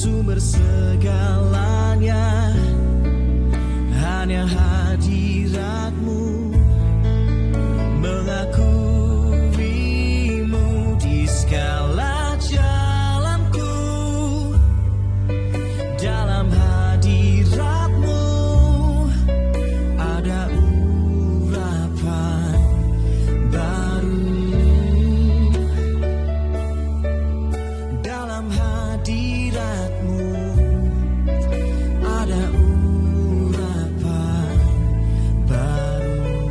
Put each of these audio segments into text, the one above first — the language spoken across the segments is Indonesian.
sumber segalanya, hanya hadiratmu, mengakuimu di segala jalanku. Dalam hadiratmu ada urapan baru. Dalam hadiratmu ada urapan baru.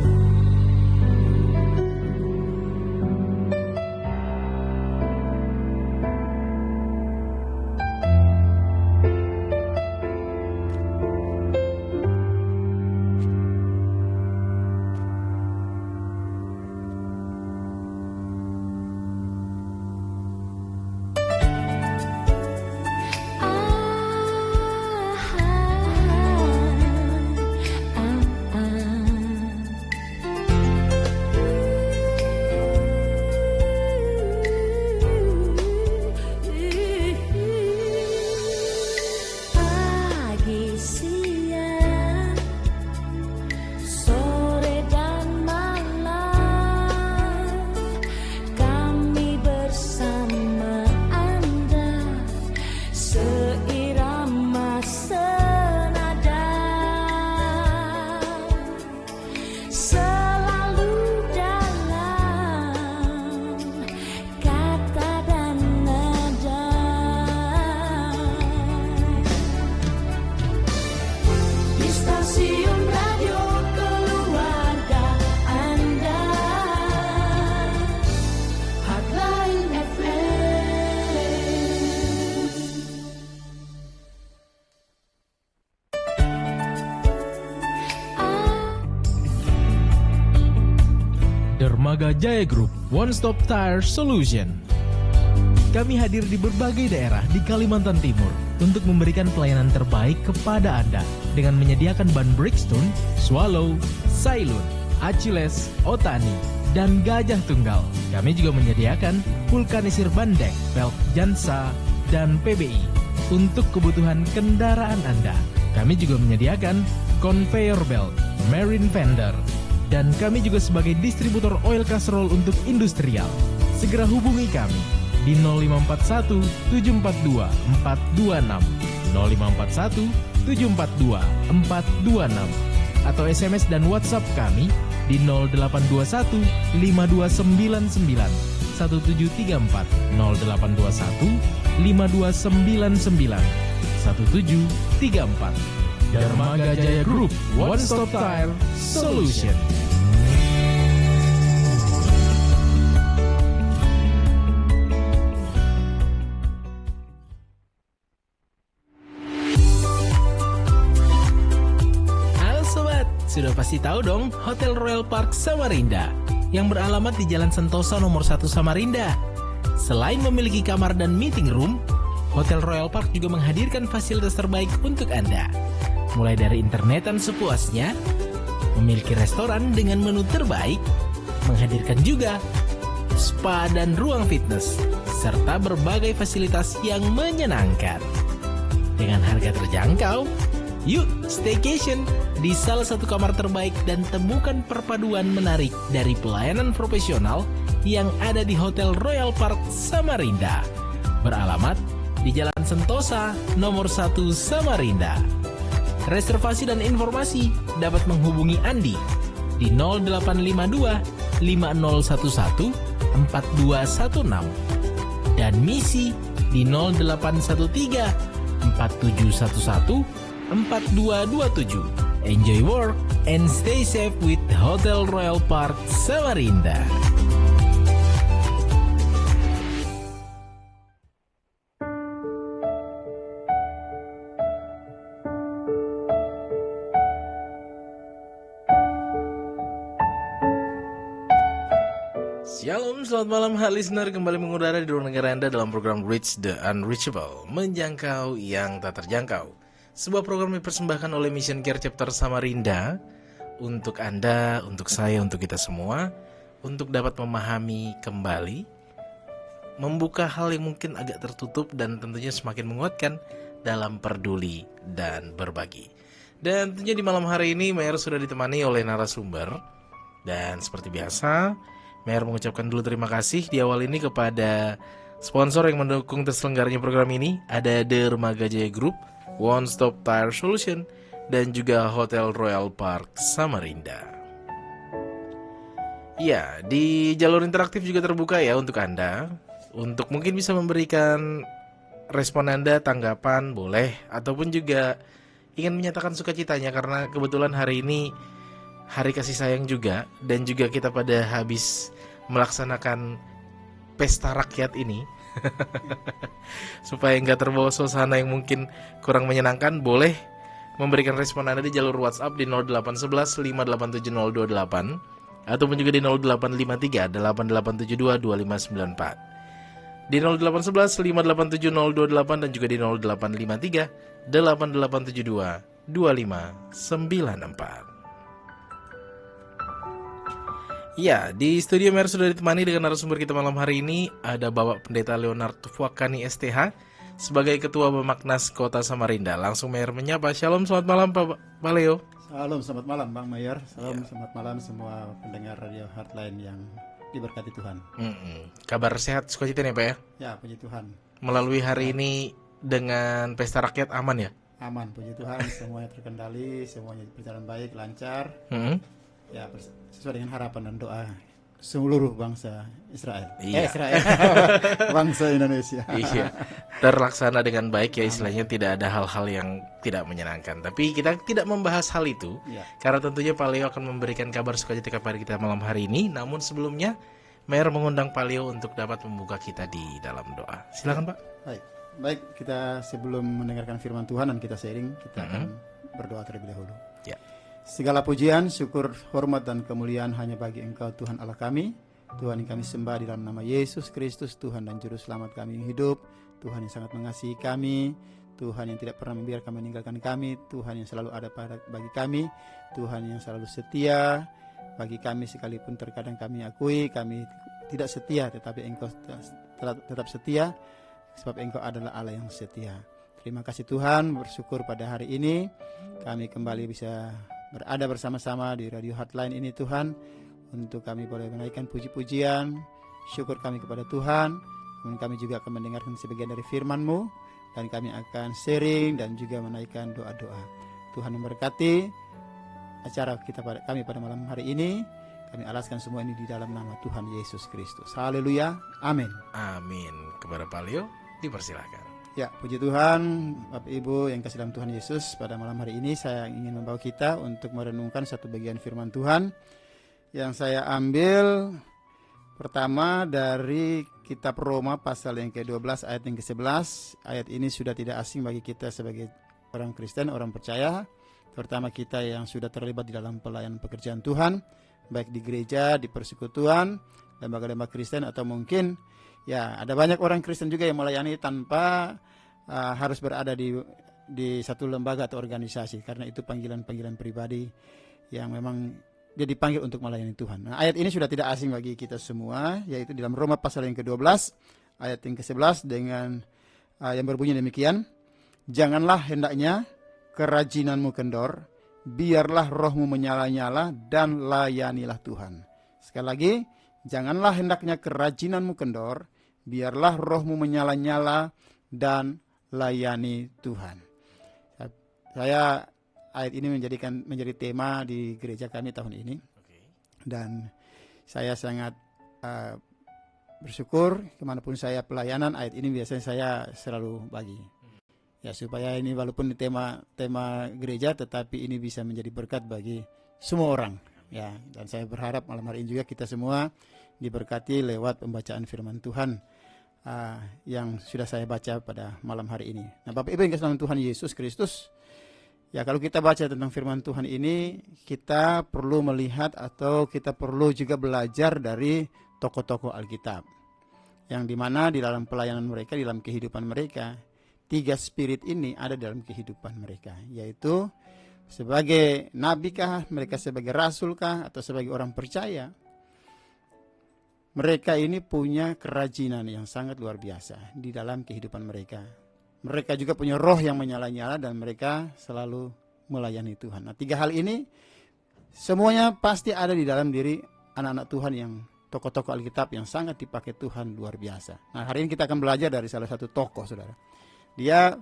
Pagi, siang, sore dan malam, kami bersama Anda, seirama senada, selalu dalam kata dan nada. Di stasiun radio keluarga Anda, Hotline FM. Dermaga Jaya Group, One Stop Tire Solution. Kami hadir di berbagai daerah di Kalimantan Timur untuk memberikan pelayanan terbaik kepada Anda dengan menyediakan ban Bridgestone, Swallow, Sailun, Achilles, Otani, dan Gajah Tunggal. Kami juga menyediakan vulkanisir bandeng, velg Jansa, dan PBI untuk kebutuhan kendaraan Anda. Kami juga menyediakan conveyor belt, marine fender, dan kami juga sebagai distributor oil casserole untuk industrial. Segera hubungi kami di 0541 742 426, 0541 742 426, atau SMS dan WhatsApp kami di 0821 5299 1734, 0821 5299 1734. Dermaga Jaya Group, One Stop Tire Solution. Halo sobat, sudah pasti tahu dong Hotel Royal Park Samarinda yang beralamat di Jalan Sentosa nomor 1 Samarinda. Selain memiliki kamar dan meeting room, Hotel Royal Park juga menghadirkan fasilitas terbaik untuk Anda. Mulai dari internetan sepuasnya, memiliki restoran dengan menu terbaik, menghadirkan juga spa dan ruang fitness, serta berbagai fasilitas yang menyenangkan. Dengan harga terjangkau, yuk staycation di salah satu kamar terbaik dan temukan perpaduan menarik dari pelayanan profesional yang ada di Hotel Royal Park Samarinda. Beralamat di Jalan Sentosa nomor 1 Samarinda. Reservasi dan informasi dapat menghubungi Andi di 0852 5011 4216 dan Misi di 0813 4711 4227. Enjoy work and stay safe with Hotel Royal Park Samarinda. Shalom, selamat malam hot listener, kembali mengudara di ruang negara Anda dalam program Reach the Unreachable, menjangkau yang tak terjangkau. Sebuah program yang dipersembahkan oleh Mission Care Chapter Samarinda untuk Anda, untuk saya, untuk kita semua, untuk dapat memahami kembali, membuka hal yang mungkin agak tertutup dan tentunya semakin menguatkan dalam peduli dan berbagi. Dan tentunya di malam hari ini Mayor sudah ditemani oleh narasumber. Dan seperti biasa, Mayor mengucapkan dulu terima kasih di awal ini kepada sponsor yang mendukung terselenggaranya program ini. Ada Dermaga Jaya Group, One Stop Tire Solution, dan juga Hotel Royal Park Samarinda. Ya, di jalur interaktif juga terbuka ya untuk Anda, untuk mungkin bisa memberikan respon Anda, tanggapan, boleh, ataupun juga ingin menyatakan sukacitanya karena kebetulan hari ini hari kasih sayang juga, dan juga kita pada habis melaksanakan pesta rakyat ini. Supaya nggak terbawa suasana yang mungkin kurang menyenangkan, boleh memberikan respon Anda di jalur WhatsApp di 0811 5870228 ataupun juga di 0853 8872 2594. Di 0811 5870228 dan juga di 0853 8872 2594. Ya, di studio Mer sudah ditemani dengan narasumber kita malam hari ini. Ada Bapak Pendeta Leonard Fuakani STH sebagai Ketua Bamaknas Kota Samarinda. Langsung Mer menyapa. Shalom, selamat malam Pak Leo. Salam, selamat malam Bang Mayor. Salam, selamat malam semua pendengar Radio Heartline yang diberkati Tuhan. Kabar sehat, sukacita nih Pak ya? Ya, puji Tuhan. Melalui hari ini dengan pesta rakyat aman ya? Aman, puji Tuhan. Semuanya terkendali, semuanya berjalan baik, lancar. Ya, sesuai dengan harapan dan doa seluruh bangsa Israel. Iya. Israel. Bangsa Indonesia. Iya. Terlaksana dengan baik ya, istilahnya tidak ada hal-hal yang tidak menyenangkan. Tapi kita tidak membahas hal itu, Ya. karena tentunya Pak Leo akan memberikan kabar sukacita kepada kita malam hari ini. Namun sebelumnya, Mayor mengundang Pak Leo untuk dapat membuka kita di dalam doa. Silakan Pak. Baik, kita sebelum mendengarkan firman Tuhan dan kita sharing, kita akan berdoa terlebih dahulu. Ya. Segala pujian, syukur, hormat dan kemuliaan hanya bagi Engkau Tuhan Allah kami. Tuhan yang kami sembah di dalam nama Yesus Kristus, Tuhan dan Juru Selamat kami yang hidup. Tuhan yang sangat mengasihi kami, Tuhan yang tidak pernah membiarkan meninggalkan kami, Tuhan yang selalu ada bagi kami, Tuhan yang selalu setia bagi kami sekalipun terkadang kami akui kami tidak setia, tetapi Engkau tetap setia sebab Engkau adalah Allah yang setia. Terima kasih Tuhan, bersyukur pada hari ini kami kembali bisa berada bersama-sama di Radio Hotline ini Tuhan, untuk kami boleh menaikkan puji-pujian, syukur kami kepada Tuhan. Dan kami juga akan mendengarkan sebagian dari firman-Mu, dan kami akan sharing dan juga menaikkan doa-doa. Tuhan memberkati acara kami pada malam hari ini. Kami alaskan semua ini di dalam nama Tuhan Yesus Kristus. Haleluya, amin. Amin. Kepada Pak Leo, dipersilahkan. Ya, puji Tuhan, Bapak Ibu yang kasih dalam Tuhan Yesus, pada malam hari ini saya ingin membawa kita untuk merenungkan satu bagian firman Tuhan yang saya ambil pertama dari kitab Roma pasal yang ke-12 ayat yang ke-11. Ayat ini sudah tidak asing bagi kita sebagai orang Kristen, orang percaya, terutama kita yang sudah terlibat di dalam pelayanan pekerjaan Tuhan, baik di gereja, di persekutuan, lembaga-lembaga Kristen, atau mungkin ya ada banyak orang Kristen juga yang melayani tanpa harus berada di satu lembaga atau organisasi, karena itu panggilan-panggilan pribadi yang memang dia dipanggil untuk melayani Tuhan. Nah, ayat ini sudah tidak asing bagi kita semua, yaitu dalam Roma pasal yang ke-12 ayat yang ke-11 dengan yang berbunyi demikian: janganlah hendaknya kerajinanmu kendor, biarlah rohmu menyala-nyala dan layanilah Tuhan. Sekali lagi, janganlah hendaknya kerajinanmu kendor, biarlah rohmu menyala-nyala dan layani Tuhan. Saya ayat ini menjadi tema di gereja kami tahun ini. Dan saya sangat bersyukur kemanapun saya pelayanan, ayat ini biasanya saya selalu bagi. Ya, supaya ini walaupun tema gereja, tetapi ini bisa menjadi berkat bagi semua orang. Ya, dan saya berharap malam hari ini juga kita semua diberkati lewat pembacaan firman Tuhan yang sudah saya baca pada malam hari ini. Nah, Bapak Ibu yang kasih dalam Tuhan Yesus Kristus, ya, kalau kita baca tentang firman Tuhan ini, kita perlu melihat atau kita perlu juga belajar dari tokoh-tokoh Alkitab, yang dimana di dalam pelayanan mereka, di dalam kehidupan mereka, 3 spirit ini ada dalam kehidupan mereka, yaitu sebagai nabi kah, mereka sebagai rasul kah, atau sebagai orang percaya. mereka ini punya kerajinan yang sangat luar biasa di dalam kehidupan mereka. Mereka juga punya roh yang menyala-nyala dan mereka selalu melayani Tuhan. Nah, 3 hal ini semuanya pasti ada di dalam diri anak-anak Tuhan yang tokoh-tokoh Alkitab yang sangat dipakai Tuhan luar biasa. Nah, hari ini kita akan belajar dari salah satu tokoh, saudara. Dia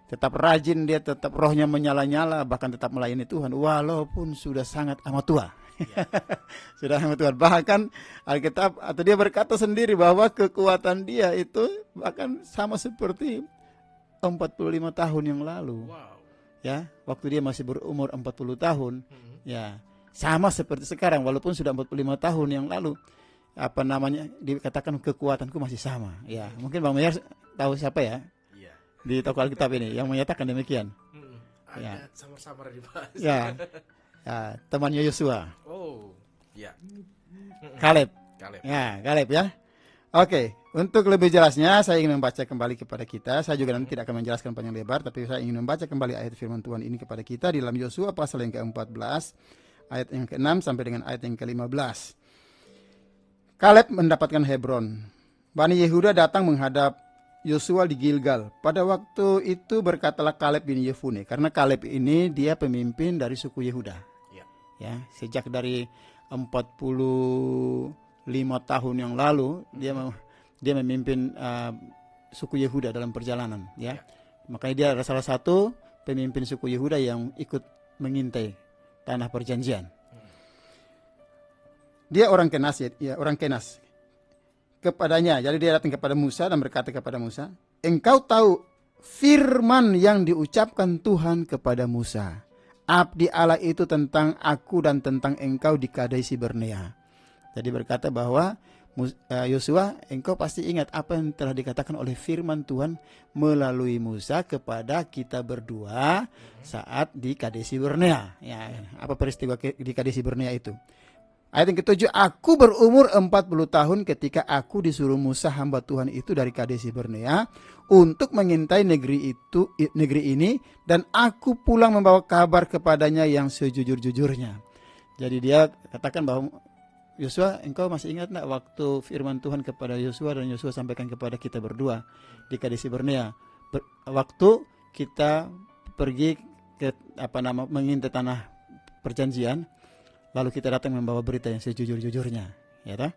tetap rajin, dia tetap rohnya menyala-nyala, bahkan tetap melayani Tuhan walaupun sudah sangat amat tua. Sudah amat tua. Bahkan Alkitab atau dia berkata sendiri bahwa kekuatan dia itu bahkan sama seperti 45 tahun yang lalu. Wow. Ya, waktu dia masih berumur 40 tahun. Ya, sama seperti sekarang walaupun sudah 45 tahun yang lalu. Apa namanya? Dikatakan kekuatanku masih sama. Ya, mungkin Bang Meyer tahu siapa ya? Iya. Di tokoh Alkitab ini yang menyatakan demikian. Ada Ya. samar-samar dibahas. Ya. Ya, temannya Yosua. Oh, ya. Kaleb. Kaleb. Ya, Kaleb ya. Oke, untuk lebih jelasnya saya ingin membaca kembali kepada kita. Saya juga nanti tidak akan menjelaskan panjang lebar, tapi saya ingin membaca kembali ayat firman Tuhan ini kepada kita di dalam Yosua pasal yang ke-14, ayat yang ke-6 sampai dengan ayat yang ke-15. Kaleb mendapatkan Hebron. Bani Yehuda datang menghadap Yosua di Gilgal. Pada waktu itu berkatalah Kaleb bin Yefune, karena Kaleb ini dia pemimpin dari suku Yehuda. Ya, sejak dari 45 tahun yang lalu dia memimpin suku Yehuda dalam perjalanan, ya. Makanya dia adalah salah satu pemimpin suku Yehuda yang ikut mengintai tanah perjanjian. Dia orang Kenas, ya, orang Kenas. Kepadanya, jadi dia datang kepada Musa dan berkata kepada Musa, "Engkau tahu firman yang diucapkan Tuhan kepada Musa. Abdi Allah itu tentang aku dan tentang engkau di Kadesi Barnea." Jadi berkata bahwa Yosua, engkau pasti ingat apa yang telah dikatakan oleh firman Tuhan melalui Musa kepada kita berdua saat di Kadesi Barnea. Ya, apa peristiwa di Kadesi Barnea itu? Ayat yang ke-7, aku berumur 40 tahun ketika aku disuruh Musa hamba Tuhan itu dari Kadesi Barnea untuk mengintai negeri ini, dan aku pulang membawa kabar kepadanya yang sejujur-jujurnya. Jadi dia katakan bahwa Yosua, engkau masih ingat enggak waktu firman Tuhan kepada Yosua dan Yosua sampaikan kepada kita berdua di Kadesi Barnea, waktu kita pergi ke mengintai tanah perjanjian, lalu kita datang membawa berita yang sejujur-jujurnya, ya toh?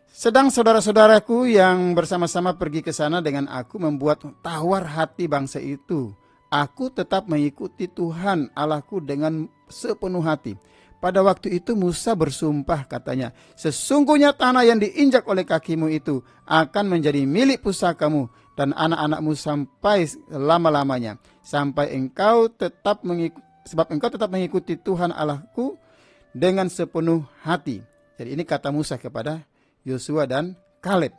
Sedang saudara-saudaraku yang bersama-sama pergi ke sana dengan aku membuat tawar hati bangsa itu. Aku tetap mengikuti Tuhan Allahku dengan sepenuh hati. Pada waktu itu Musa bersumpah, katanya, sesungguhnya tanah yang diinjak oleh kakimu itu akan menjadi milik pusakamu dan anak-anakmu sampai lama-lamanya, sampai sebab engkau tetap mengikuti Tuhan Allahku dengan sepenuh hati. Jadi ini kata Musa kepada Yosua dan Kaleb,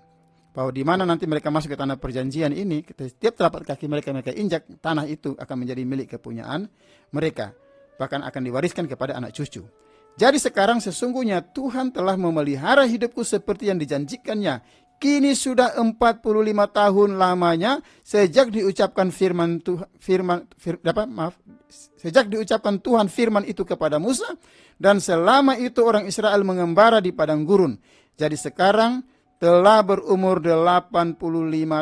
bahwa di mana nanti mereka masuk ke tanah perjanjian ini, setiap telapak kaki mereka injak, tanah itu akan menjadi milik kepunyaan mereka, bahkan akan diwariskan kepada anak cucu. Jadi sekarang sesungguhnya Tuhan telah memelihara hidupku seperti yang dijanjikannya. Kini sudah 45 tahun lamanya sejak diucapkan sejak diucapkan Tuhan firman itu kepada Musa, dan selama itu orang Israel mengembara di padang gurun. Jadi sekarang telah berumur 85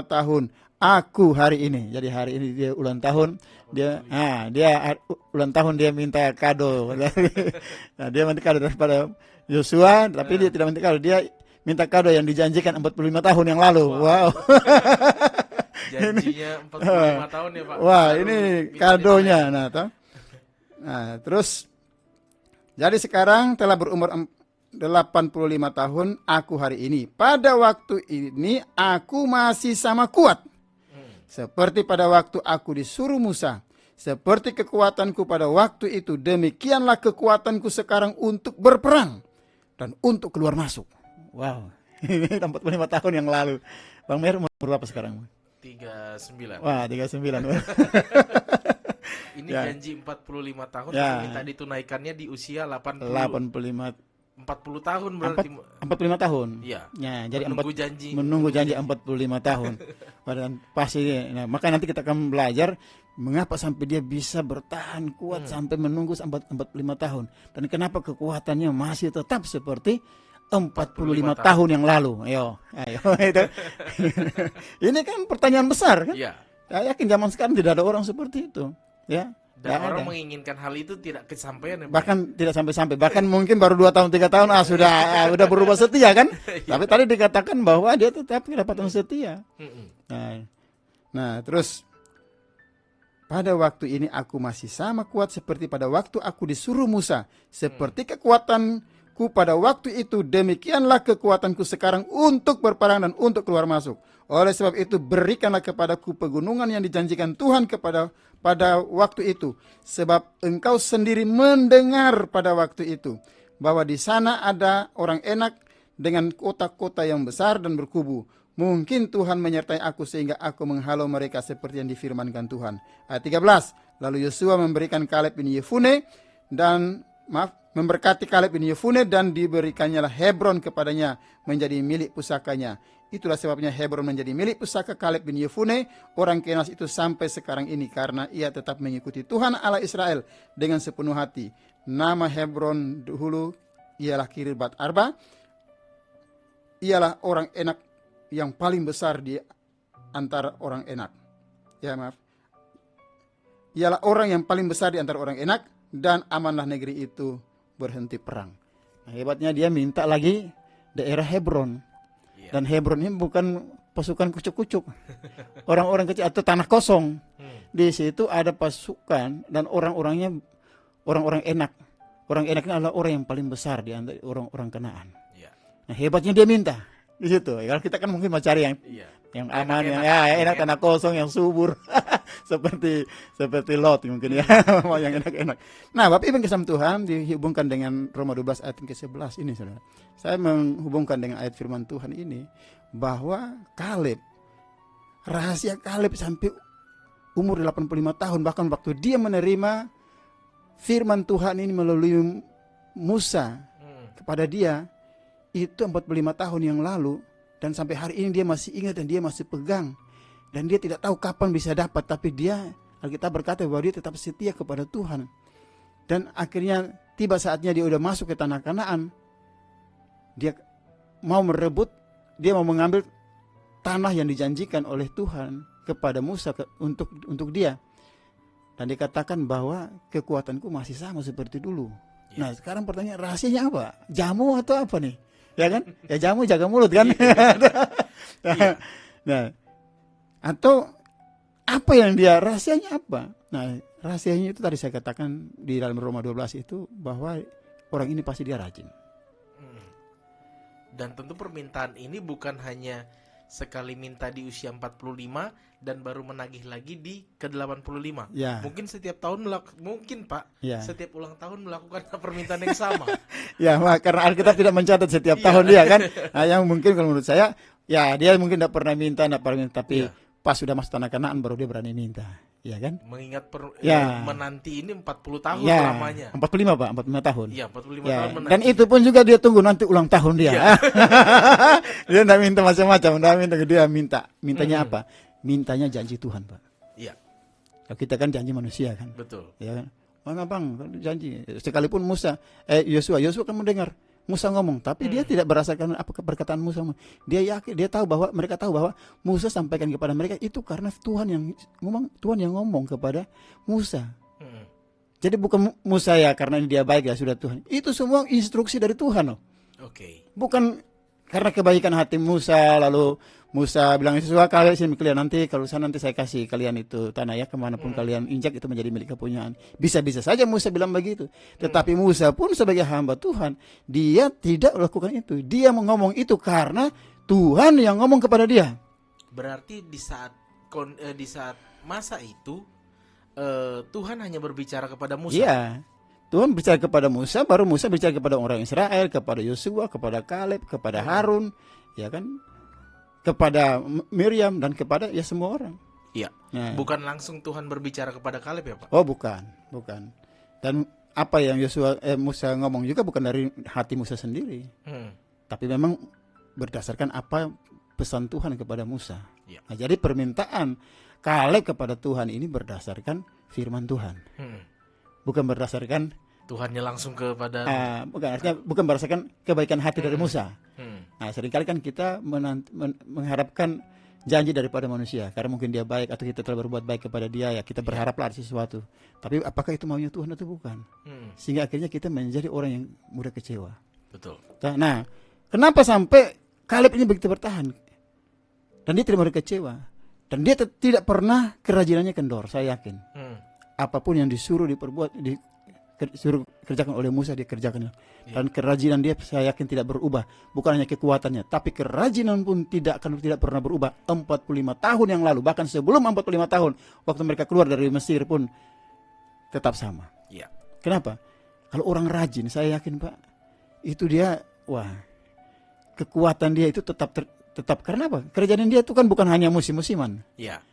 tahun. Aku hari ini, jadi hari ini dia ulang tahun, dia ulang tahun, dia minta kado. Nah, dia minta kado daripada Yosua, tapi dia tidak minta kado, dia minta kado yang dijanjikan 45 tahun yang lalu. Wow. Janjinya 45 tahun ya Pak. Wah, ini kadonya. Nah, terus jadi sekarang telah berumur 85 tahun aku hari ini. Pada waktu ini aku masih sama kuat. Seperti pada waktu aku disuruh Musa. Seperti kekuatanku pada waktu itu, demikianlah kekuatanku sekarang untuk berperang dan untuk keluar masuk. Wow. Ini 45 tahun yang lalu. Bang Mer umur berapa sekarang? 39. Wah, 39. Ini Ya. janji 45 tahun, Ya. minta ditunaikannya di usia 80. 40 tahun berarti. 45 tahun. Iya. Ya, jadi Menunggu janji 45 tahun. Padahal pasti. Nah, maka nanti kita akan belajar mengapa sampai dia bisa bertahan kuat sampai menunggu 45 tahun, dan kenapa kekuatannya masih tetap seperti 45 tahun yang lalu. Ayo. Itu. Ini kan pertanyaan besar kan? Iya. Saya yakin zaman sekarang tidak ada orang seperti itu, ya. Dan Nggak orang ada. menginginkan hal itu tidak kesampaian ya, Pak? Bahkan tidak sampai-sampai, bahkan mungkin baru 2 tahun 3 tahun sudah berubah setia kan? Tapi tadi dikatakan bahwa dia tetap kedapatan setia. Nah, terus pada waktu ini aku masih sama kuat seperti pada waktu aku disuruh Musa, seperti kekuatanku pada waktu itu, demikianlah kekuatanku sekarang untuk berperang dan untuk keluar masuk. Oleh sebab itu berikanlah kepadaku pegunungan yang dijanjikan Tuhan pada waktu itu, sebab engkau sendiri mendengar pada waktu itu bahwa di sana ada orang Enak dengan kota-kota yang besar dan berkubu. Mungkin Tuhan menyertai aku sehingga aku menghalau mereka seperti yang difirmankan Tuhan. Ayat 13. Lalu Yosua memberikan Kaleb bin Yefune memberkati Kaleb bin Yefune dan diberikannya Hebron kepadanya menjadi milik pusakanya. Itulah sebabnya Hebron menjadi milik pusaka Kaleb bin Yefune orang Kenas itu sampai sekarang ini, karena ia tetap mengikuti Tuhan Allah Israel dengan sepenuh hati. Nama Hebron dahulu ialah Kirbat Arba. Ialah orang Enak yang paling besar di antara orang Enak. Ialah orang yang paling besar di antara orang Enak, dan amanlah negeri itu berhenti perang. Nah, hebatnya dia minta lagi daerah Hebron. Dan Hebron ini bukan pasukan kucuk-kucuk, orang-orang kecil atau tanah kosong. Di situ ada pasukan dan orang-orangnya orang-orang Enak. Orang Enak ini adalah orang yang paling besar di antara orang-orang Kanaan. Nah, hebatnya dia minta di situ. Kalau kita kan mungkin mau cari yang aman, yang enak, tanah kosong, yang subur, seperti Lot mungkin ya, yang enak-enak. Nah, Bapak Ibu kasih Tuhan, dihubungkan dengan Roma 12 ayat ke-11 ini, saudara. Saya menghubungkan dengan ayat firman Tuhan ini bahwa Kaleb, rahasia Kaleb sampai umur 85 tahun, bahkan waktu dia menerima firman Tuhan ini melalui Musa kepada dia, itu 45 tahun yang lalu. Dan sampai hari ini dia masih ingat dan dia masih pegang. Dan dia tidak tahu kapan bisa dapat. Tapi dia, Alkitab berkata bahwa dia tetap setia kepada Tuhan. Dan akhirnya tiba saatnya dia udah masuk ke tanah Kanaan. Dia mau merebut, dia mau mengambil tanah yang dijanjikan oleh Tuhan kepada Musa untuk dia. Dan dikatakan bahwa kekuatanku masih sama seperti dulu. Nah, sekarang pertanyaan, rahasianya apa? Jamu atau apa nih? Ya kan? Ya jamu jaga mulut kan? Nah, atau apa yang dia, rahasianya apa? Nah, rahasianya itu tadi saya katakan di dalam Roma 12 itu bahwa orang ini pasti dia rajin. Dan tentu permintaan ini bukan hanya sekali minta di usia 45 dan baru menagih lagi di ke-85. Ya. Mungkin setiap tahun mungkin Pak, Ya. setiap ulang tahun melakukan permintaan yang sama. Ya, karena Alkitab tidak mencatat setiap tahun dia kan. Nah, yang mungkin kalau menurut saya, ya dia mungkin tidak pernah minta, tapi pas sudah masuk tanah Kanaan baru dia berani minta. Ya kan? Mengingat menanti ini 40 tahun lamanya. 45 Pak, 45 tahun. Iya, 45 Ya, tahun menanti. dan itu pun juga dia tunggu nanti ulang tahun dia. Dia tidak minta macam-macam, dia mintanya apa? Mintanya janji Tuhan, Pak. Iya. Kalau kita kan janji manusia kan. Betul. Ya kan? Mana Bang, janji. Sekalipun Yosua kan mendengar Musa ngomong, tapi dia tidak berdasarkan apa perkataan Musa. Dia yakin, mereka tahu bahwa Musa sampaikan kepada mereka itu karena Tuhan yang ngomong kepada Musa. Jadi bukan Musa ya karena dia baik ya sudah Tuhan. Itu semua instruksi dari Tuhan loh. Oke. Bukan karena kebaikan hati Musa lalu Musa bilang sesuatu kalian nanti kalau nanti saya kasih kalian itu tanah ya kemanapun kalian injak itu menjadi milik kepunyaan. Bisa-bisa saja Musa bilang begitu. Tetapi Musa pun sebagai hamba Tuhan dia tidak melakukan itu. Dia ngomong itu karena Tuhan yang ngomong kepada dia. Berarti di saat masa itu Tuhan hanya berbicara kepada Musa. Iya. Tuhan bicara kepada Musa, baru Musa bicara kepada orang Israel, kepada Yosua, kepada Kaleb, kepada Harun, ya kan? Kepada Miriam dan kepada ya semua orang. Iya. Nah. Bukan langsung Tuhan berbicara kepada Kaleb ya, Pak? Oh, bukan. Dan apa yang Musa ngomong juga bukan dari hati Musa sendiri. Tapi memang berdasarkan apa pesan Tuhan kepada Musa. Ya. Nah, jadi permintaan Kaleb kepada Tuhan ini berdasarkan firman Tuhan. Bukan berdasarkan Tuhannya langsung kepada bukan artinya bukan berdasarkan kebaikan hati dari Musa. Hmm. Nah, seringkali kan kita mengharapkan janji daripada manusia karena mungkin dia baik atau kita telah berbuat baik kepada dia, ya kita berharaplah ada sesuatu. Tapi apakah itu maunya Tuhan atau bukan? Sehingga akhirnya kita menjadi orang yang mudah kecewa. Betul. Nah, kenapa sampai Kaleb ini begitu bertahan? Dan dia tidak mudah kecewa. Dan dia tidak pernah kerajinannya kendor, saya yakin. Apapun yang disuruh diperbuat, disuruh kerjakan oleh Musa, dia kerjakan. Dan kerajinan dia saya yakin tidak berubah. Bukan hanya kekuatannya, tapi kerajinan pun tidak pernah berubah. 45 tahun yang lalu, bahkan sebelum 45 tahun, waktu mereka keluar dari Mesir pun tetap sama. Iya. Kenapa? Kalau orang rajin, saya yakin Pak, itu dia, kekuatan dia itu tetap karena apa? Kerajaan dia itu kan bukan hanya musim-musiman. Iya.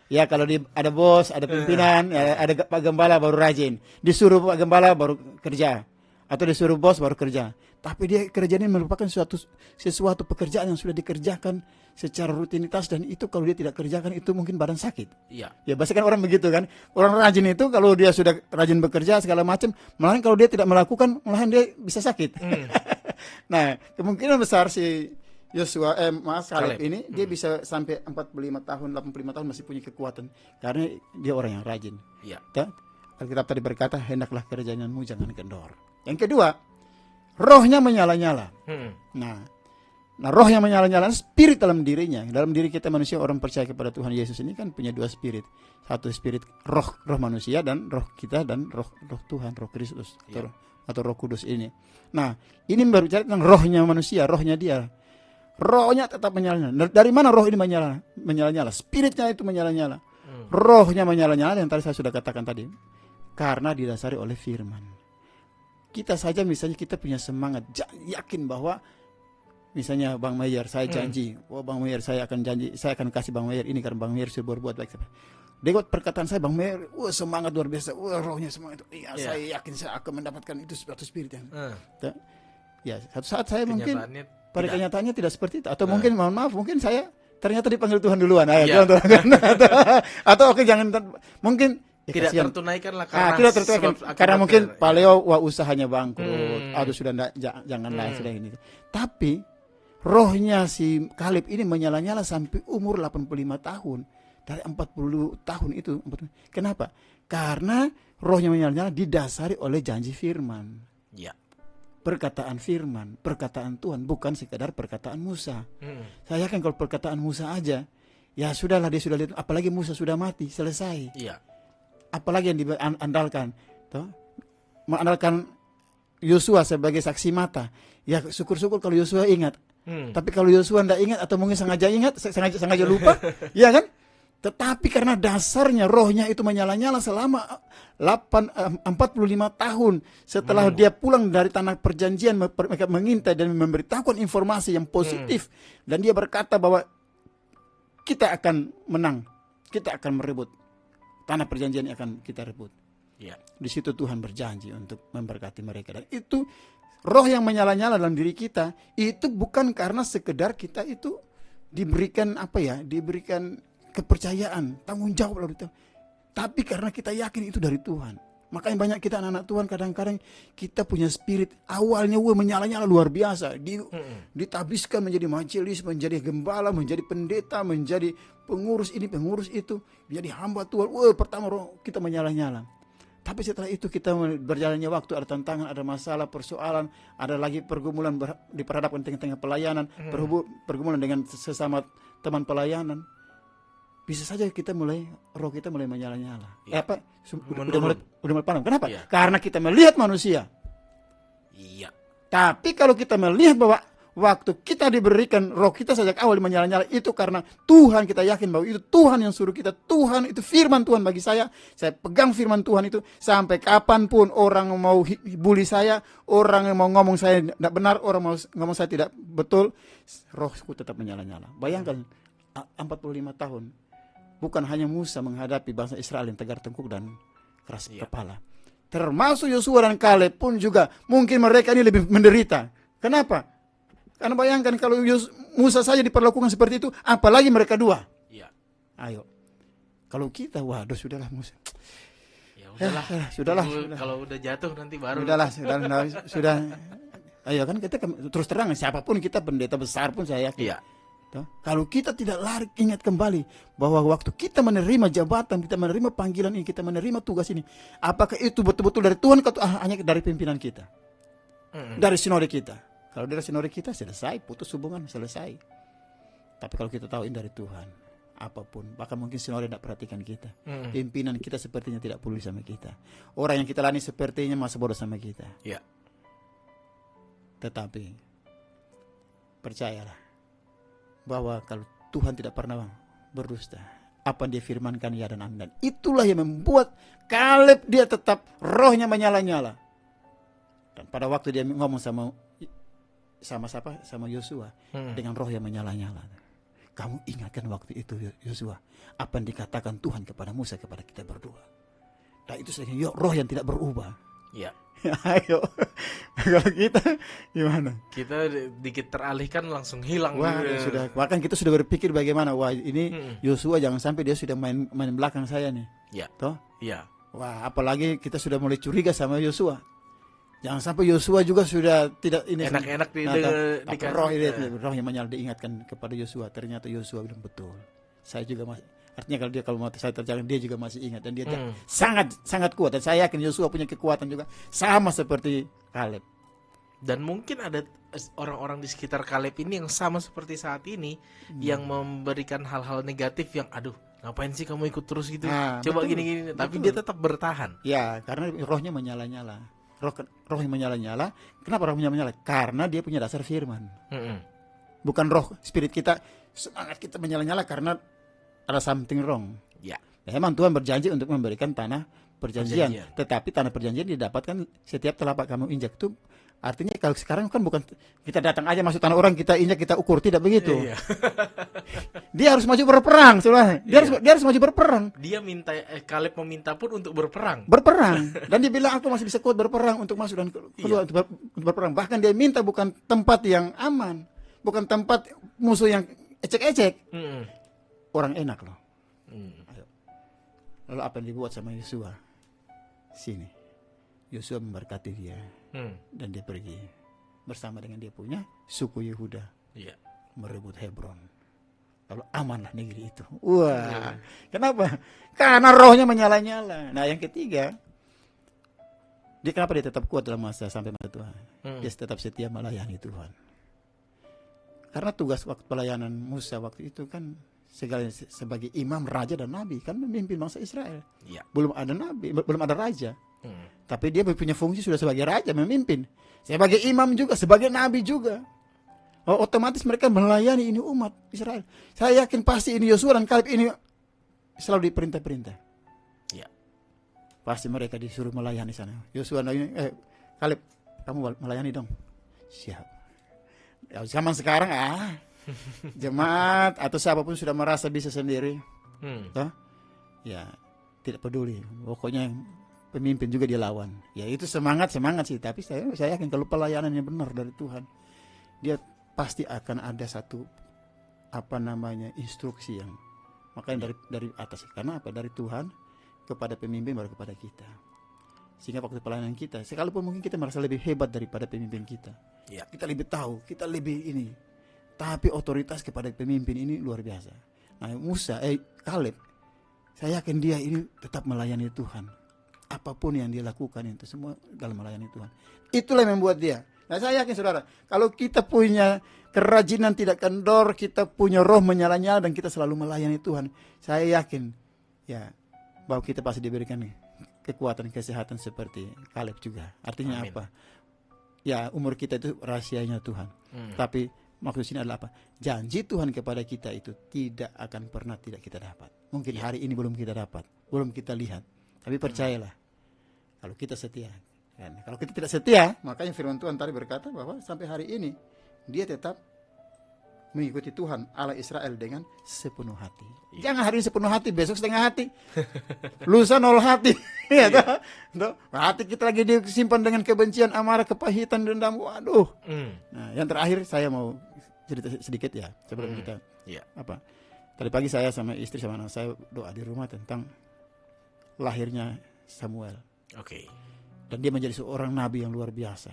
Ya kalau ada bos, ada pimpinan, ada Pak Gembala baru rajin. Disuruh Pak Gembala baru kerja. Atau disuruh bos baru kerja. Tapi dia kerjaan ini merupakan sesuatu pekerjaan yang sudah dikerjakan secara rutinitas. Dan itu kalau dia tidak kerjakan itu mungkin badan sakit. Iya. Ya biasanya kan orang begitu kan. Orang rajin itu kalau dia sudah rajin bekerja segala macam. Malahan kalau dia tidak melakukan, malahan dia bisa sakit. Nah kemungkinan besar si Kaleb ini dia bisa sampai 85 tahun, 85 tahun masih punya kekuatan karena dia orang yang rajin. Iya. Alkitab tadi berkata, hendaklah kerjaanmu jangan kendor. Yang kedua, rohnya menyala-nyala. Nah, roh yang menyala-nyala, spirit dalam dirinya. Dalam diri kita manusia, orang percaya kepada Tuhan Yesus ini kan punya dua spirit. Satu spirit roh manusia dan roh kita dan roh Tuhan, roh Kristus atau roh kudus ini. Nah, ini berbicara tentang rohnya manusia, rohnya dia. Rohnya tetap menyala-nyala. Dari mana roh ini menyala-nyala? Spiritnya itu menyala-nyala. Rohnya menyala-nyala yang tadi saya sudah katakan tadi. Karena didasari oleh firman. Kita saja misalnya kita punya semangat, yakin bahwa misalnya Bang Mayer, saya janji, Bang Mayer saya akan kasih Bang Mayer ini karena Bang Mayer sudah berbuat baik. Dengan perkataan saya Bang Mayer, semangat luar biasa, rohnya semangat. Iya, saya yakin saya akan mendapatkan itu suatu spirit yang. Ya, satu saat saya mungkin pada kenyataannya tidak seperti itu, atau mungkin mohon maaf, mungkin saya ternyata dipanggil Tuhan duluan, atau oke jangan mungkin tidak tertunaikan lah karena mungkin Pak Leo usahanya bangkrut atau sudah janganlah sudah ini. Tapi rohnya si Kaleb ini menyala-nyala sampai umur 85 tahun. Dari 40 tahun itu. Kenapa? Karena rohnya menyala-nyala didasari oleh janji firman. Ya. Perkataan firman, perkataan Tuhan, bukan sekedar perkataan Musa. Saya yakin kalau perkataan Musa aja, ya sudahlah, dia sudah lihat, apalagi Musa sudah mati, selesai. Iya. Apalagi yang diandalkan, mengandalkan Yosua sebagai saksi mata. Ya syukur-syukur kalau Yosua ingat. Tapi kalau Yosua tidak ingat atau mungkin sengaja ingat, sengaja lupa, ya kan? Tetapi karena dasarnya rohnya itu menyala-nyala selama 45 tahun setelah dia pulang dari tanah perjanjian, mereka mengintai dan memberitahukan informasi yang positif, dan dia berkata bahwa kita akan menang, kita akan merebut tanah perjanjian yang akan kita rebut. Ya. Di situ Tuhan berjanji untuk memberkati mereka, dan itu roh yang menyala-nyala dalam diri kita itu bukan karena sekedar kita itu diberikan diberikan kepercayaan, tanggung jawab lalu itu. Tapi karena kita yakin itu dari Tuhan. Makanya banyak kita anak-anak Tuhan kadang-kadang kita punya spirit awalnya menyala-nyala luar biasa. Ditabiskan menjadi majelis, menjadi gembala, menjadi pendeta, menjadi pengurus ini, pengurus itu, menjadi hamba Tuhan. Pertama roh kita menyala-nyala. Tapi setelah itu kita berjalannya waktu, ada tantangan, ada masalah, persoalan, ada lagi pergumulan diperhadapkan tengah-tengah pelayanan, pergumulan dengan sesama teman pelayanan. Bisa saja roh kita mulai menyala-nyala. Ya. Udah mulai padam. Kenapa? Ya. Karena kita melihat manusia. Iya. Tapi kalau kita melihat bahwa waktu kita diberikan roh kita sejak awal menyala-nyala, itu karena Tuhan, kita yakin bahwa itu Tuhan yang suruh kita. Tuhan itu firman Tuhan bagi saya. Saya pegang firman Tuhan itu sampai kapanpun orang mau bully saya, orang yang mau ngomong saya tidak benar, orang mau ngomong saya tidak betul, rohku tetap menyala-nyala. Bayangkan 45 tahun. Bukan hanya Musa menghadapi bangsa Israel yang tegar tengkuk dan keras kepala. Termasuk Yosua dan Kaleb pun juga. Mungkin mereka ini lebih menderita. Kenapa? Karena bayangkan kalau Musa saja diperlakukan seperti itu, apalagi mereka dua. Iya. Ayo. Kalau kita, waduh sudahlah Musa. Ya udahlah. Sudahlah, Tunggu, sudah. kalau udah jatuh nanti baru. Sudah. Ayo kan kita terus terang, siapapun kita, pendeta besar pun saya yakin. Iya. Toh, kalau kita tidak lari, ingat kembali bahwa waktu kita menerima jabatan, kita menerima panggilan ini, kita menerima tugas ini, apakah itu betul-betul dari Tuhan atau hanya dari pimpinan kita, dari sinode kita? Kalau dari sinode kita selesai, putus hubungan, selesai. Tapi kalau kita tahu ini dari Tuhan, apapun, bahkan mungkin sinode tidak perhatikan kita, pimpinan kita sepertinya tidak peduli sama kita, orang yang kita layani sepertinya masa bodoh sama kita. Iya. Tetapi percayalah bahwa kalau Tuhan tidak pernah berdusta, apa yang dia firmankan ya dan amin. Dan itulah yang membuat Kaleb dia tetap rohnya menyala-nyala. Dan pada waktu dia ngomong sama siapa? Sama Yosua, dengan roh yang menyala-nyala. Kamu ingatkan waktu itu Yosua, apa yang dikatakan Tuhan kepada Musa, kepada kita berdua. Dan itu saja roh yang tidak berubah. Iya. Ayo, kalau kita gimana? Kita dikit teralihkan langsung hilang. Wah, sudah. Bahkan kita sudah berpikir bagaimana. Wah, ini Yosua jangan sampai dia sudah main belakang saya nih. Iya. Toh? Iya. Wah, apalagi kita sudah mulai curiga sama Yosua. Jangan sampai Yosua juga sudah tidak ini Enak-enak tapi roh yang menyala diingatkan kepada Yosua. Ternyata Yosua bilang betul. Saya juga masih. Artinya kalau mau saya terjalan, dia juga masih ingat dan dia sangat kuat, dan saya yakin Yosua punya kekuatan juga sama seperti Kaleb. Dan mungkin ada orang-orang di sekitar Kaleb ini yang sama seperti saat ini, yang memberikan hal-hal negatif yang aduh, ngapain sih kamu ikut terus gitu, coba betul, gini-gini, tapi betul. dia tetap bertahan. Ya, karena rohnya menyala-nyala. Roh yang menyala-nyala. Kenapa rohnya menyala? Karena dia punya dasar firman. Bukan roh spirit kita, semangat kita menyala-nyala karena ada something wrong. Ya. Memang Tuhan berjanji untuk memberikan tanah perjanjian. Tetapi tanah perjanjian didapatkan setiap telapak kamu injak. Itu artinya kalau sekarang kan bukan kita datang aja masuk tanah orang, kita injak, kita ukur, tidak begitu. Iya. Dia harus maju berperang, sebenarnya. Dia harus maju berperang. Dia minta Kaleb meminta pun untuk berperang. Dan dia bilang aku masih bisa kuat berperang untuk masuk dan keluar untuk berperang. Bahkan dia minta bukan tempat yang aman, bukan tempat musuh yang ecek-ecek. Orang enak loh. Ayo. Lalu apa yang dibuat sama Yosua? Sini. Yosua memberkati dia. Dan dia pergi bersama dengan dia punya suku Yehuda. Iya. Merebut Hebron. Lalu amanlah negeri itu. Wah. Kenapa? Karena rohnya menyala-nyala. Nah, yang ketiga, kenapa dia tetap kuat dalam masa sampai masa Tuhan? Dia tetap setia melayani Tuhan. Karena tugas waktu pelayanan Musa waktu itu kan sebagai imam, raja dan nabi, kan memimpin bangsa Israel. Ya. Belum ada nabi, belum ada raja. Tapi dia punya fungsi sudah sebagai raja, memimpin. Sebagai imam juga, sebagai nabi juga. Otomatis mereka melayani ini umat Israel. Saya yakin pasti ini Yosua dan Kaleb ini selalu diperintah-perintah. Ya. Pasti mereka disuruh melayani sana. Yosua Kaleb, kamu melayani dong. Siap. Ya, zaman sekarang jemaat atau siapapun sudah merasa bisa sendiri, ya tidak peduli. Pokoknya pemimpin juga dia lawan. Ya itu semangat sih. Tapi saya yakin kalau pelayanannya benar dari Tuhan, dia pasti akan ada satu instruksi yang makanya dari atas. Karena apa? Dari Tuhan kepada pemimpin baru kepada kita. Sehingga waktu pelayanan kita, sekalipun mungkin kita merasa lebih hebat daripada pemimpin kita, kita lebih tahu, kita lebih ini. Tapi otoritas kepada pemimpin ini luar biasa. Nah, Kaleb, saya yakin dia ini tetap melayani Tuhan. Apapun yang dia lakukan itu semua dalam melayani Tuhan. Itulah yang membuat dia. Nah, saya yakin saudara, kalau kita punya kerajinan tidak kendor, kita punya roh menyala-nyala dan kita selalu melayani Tuhan, saya yakin ya bahwa kita pasti diberikan kekuatan, kesehatan seperti Kaleb juga. Artinya Amin. Apa? Ya, umur kita itu rahasianya Tuhan. Tapi maksud sini adalah apa? Janji Tuhan kepada kita itu tidak akan pernah tidak kita dapat. Mungkin hari ini belum kita dapat, belum kita lihat. Tapi percayalah, kalau kita setia. Dan kalau kita tidak setia, makanya firman Tuhan tadi berkata bahwa sampai hari ini dia tetap mengikuti Tuhan Allah Israel dengan sepenuh hati. Jangan hari ini sepenuh hati, besok setengah hati. Lusa nol hati. Hati kita lagi disimpan dengan kebencian, amarah, kepahitan, dendam. Waduh. Nah, yang terakhir saya mau cerita sedikit ya sebelum kita Tadi pagi saya sama istri sama anak saya doa di rumah tentang lahirnya Samuel. Oke. Dan dia menjadi seorang nabi yang luar biasa.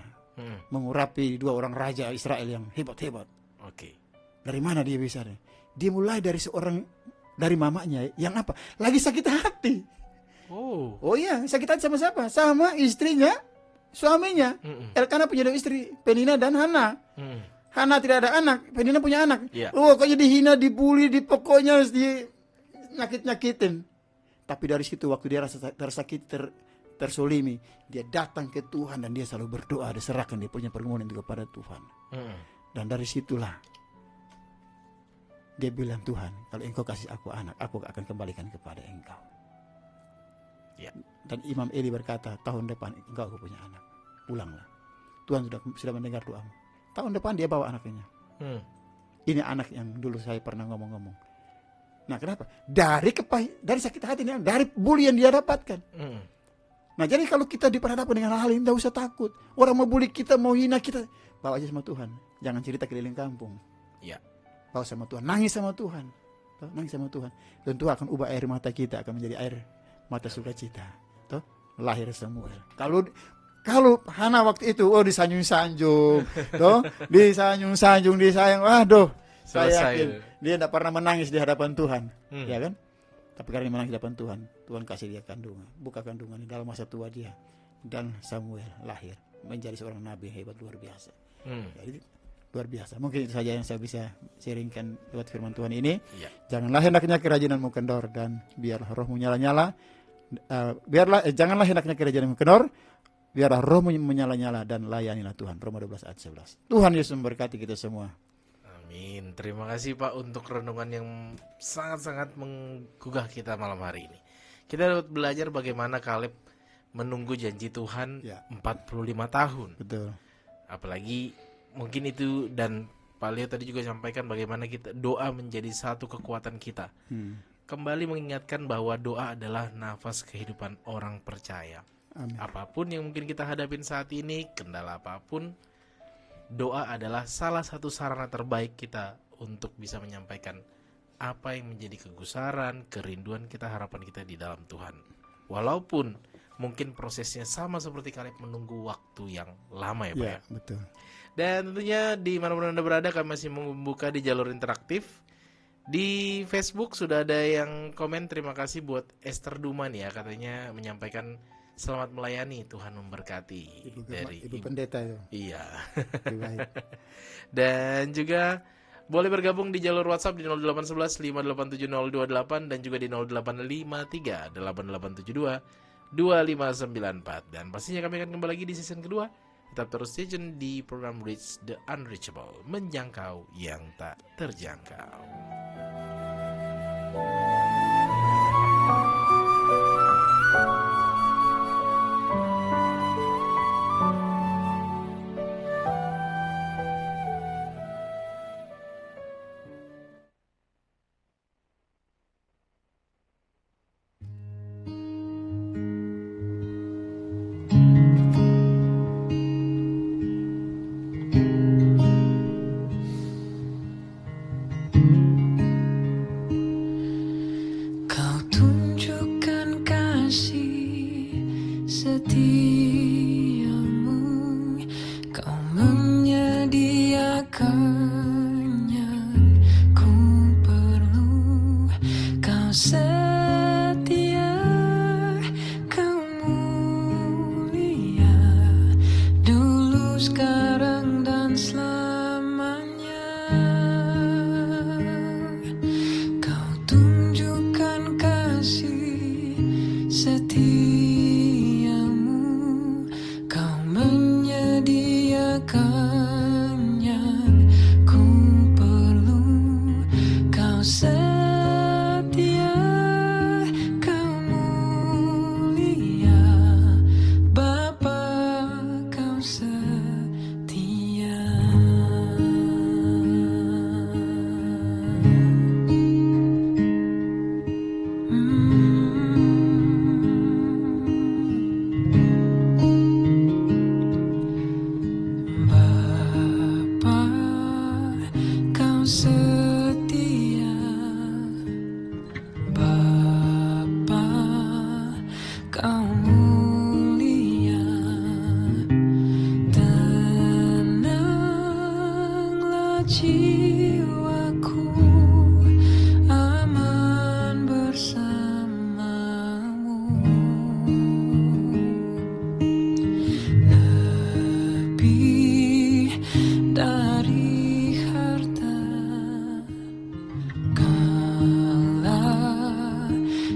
Mengurapi 2 orang raja Israel yang hebat-hebat. Oke. Dari mana dia bisa? Dia mulai dari dari mamanya yang apa? Lagi sakit hati. Oh iya, sakit hati sama siapa? Sama istrinya, suaminya. Elkana punya 2 istri, Penina dan Hana. Hana tidak ada anak, Penina punya anak. Yeah. Oh, kok dihina, dibully, pokoknya harus nyakit-nyakitin. Tapi dari situ waktu dia rasa tersakiti, tersolimi, dia datang ke Tuhan dan dia selalu berdoa, diserahkan dia punya permohonan itu kepada Tuhan. Dan dari situlah dia bilang, Tuhan, kalau Engkau kasih aku anak, aku akan kembalikan kepada Engkau. Ya. Dan Imam Eli berkata, tahun depan engkau aku punya anak, pulanglah. Tuhan sudah mendengar doamu. Tahun depan dia bawa anaknya. Ini anak yang dulu saya pernah ngomong-ngomong. Nah, kenapa? Dari sakit hati, dari bully yang dia dapatkan. Nah, jadi kalau kita diperhadapkan dengan hal ini, tidak usah takut. Orang mau bully kita, mau hina kita, bawa aja sama Tuhan. Jangan cerita keliling kampung. Ya. Bawa sama Tuhan, nangis sama Tuhan. Nangis sama Tuhan. Dan Tuhan akan ubah air mata kita, akan menjadi air mata sukacita. Tuh, lahir Samuel. Kalau Hana waktu itu, disanjung-sanjung, disanjung-sanjung, disayang, waduh, saya yakin dia tidak pernah menangis di hadapan Tuhan, ya kan? Tapi karena dia menangis di hadapan Tuhan, Tuhan kasih dia kandungan, buka kandungan dalam masa tua dia, dan Samuel lahir menjadi seorang nabi hebat luar biasa. Jadi luar biasa. Mungkin itu saja yang saya bisa sharingkan lewat firman Tuhan ini. Ya. Janganlah hendaknya kerajinanmu kendor, dan biarlah rohmu nyala-nyala. Janganlah hendaknya kerajinanmu kendor, biarlah rohmu menyala-nyala, dan layanilah Tuhan. Roma 12 ayat 11. Tuhan Yesus memberkati kita semua. Amin. Terima kasih Pak untuk renungan yang sangat-sangat menggugah kita malam hari ini. Kita dapat belajar bagaimana Kaleb menunggu janji Tuhan 45 tahun. Betul. Apalagi mungkin itu, dan Pak Leo tadi juga sampaikan bagaimana kita doa menjadi satu kekuatan kita. Kembali mengingatkan bahwa doa adalah nafas kehidupan orang percaya. Amin. Apapun yang mungkin kita hadapin saat ini, kendala apapun, doa adalah salah satu sarana terbaik kita untuk bisa menyampaikan apa yang menjadi kegusaran, kerinduan kita, harapan kita di dalam Tuhan. Walaupun mungkin prosesnya sama seperti Kaleb menunggu waktu yang lama ya Pak ya. Betul. Dan tentunya di mana-mana Anda berada, kami masih membuka di jalur interaktif. Di Facebook sudah ada yang komen, terima kasih buat Esther Duman ya, katanya menyampaikan selamat melayani, Tuhan memberkati. Ibu pendeta itu. Iya. Baik. Dan juga boleh bergabung di jalur WhatsApp di 0811 5870228 dan juga di 0853 8872 2594. Dan pastinya kami akan kembali lagi di season kedua. Tetap terus stay tune di program Reach the Unreachable, menjangkau yang tak terjangkau.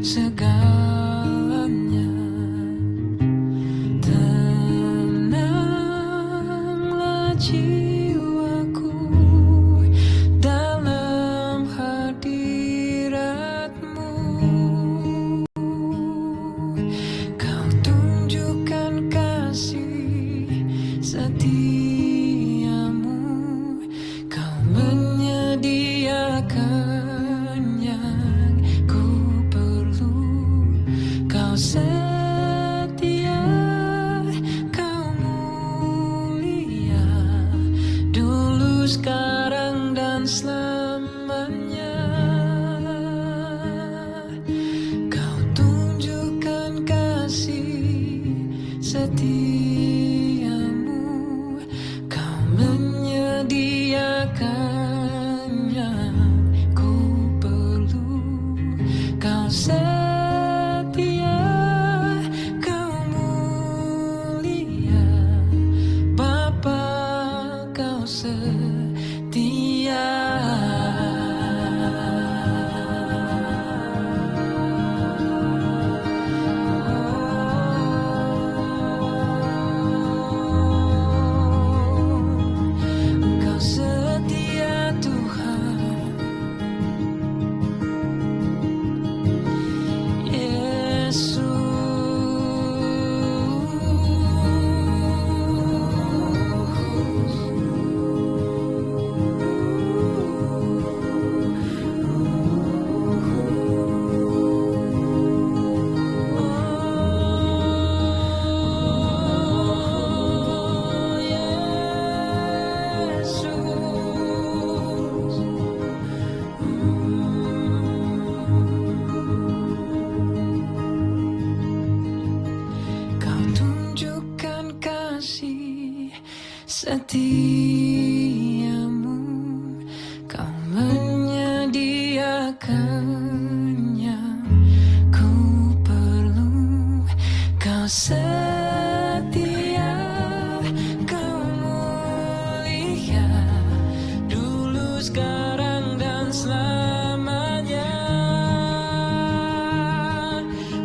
segalanya. Tenanglah jiwaku dalam hadirat-Mu. Kau tunjukkan kasih setiamu, Kau menyediakan yang ku perlu. Kau setia, Kau mulia, dulu, sekarang, dan selamanya. Kau tunjukkan kasih setiamu, Kau menyediakan yang ku perlu. Kau setia, Kau mulia, Bapa, Kau setia. Kau setia, Tuhan Yesus. Oh, Yesus. Kau tunjukkan kasih setiamu, Kau menyediakan yang ku perlu. Kau setia, Kau mulia, dulu, sekarang, dan selamanya.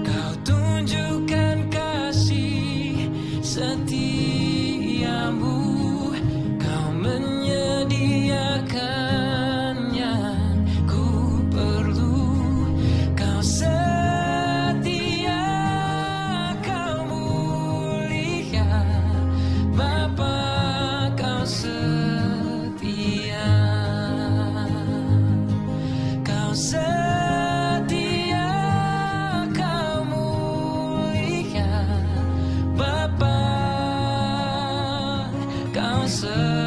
Kau tunjukkan kasih setiamu, Kau menyediakan yang ku perlu. Kau setia, Kau mulia, Bapa, Kau setia. Kau setia, Kau mulia, Bapa, Kau setia.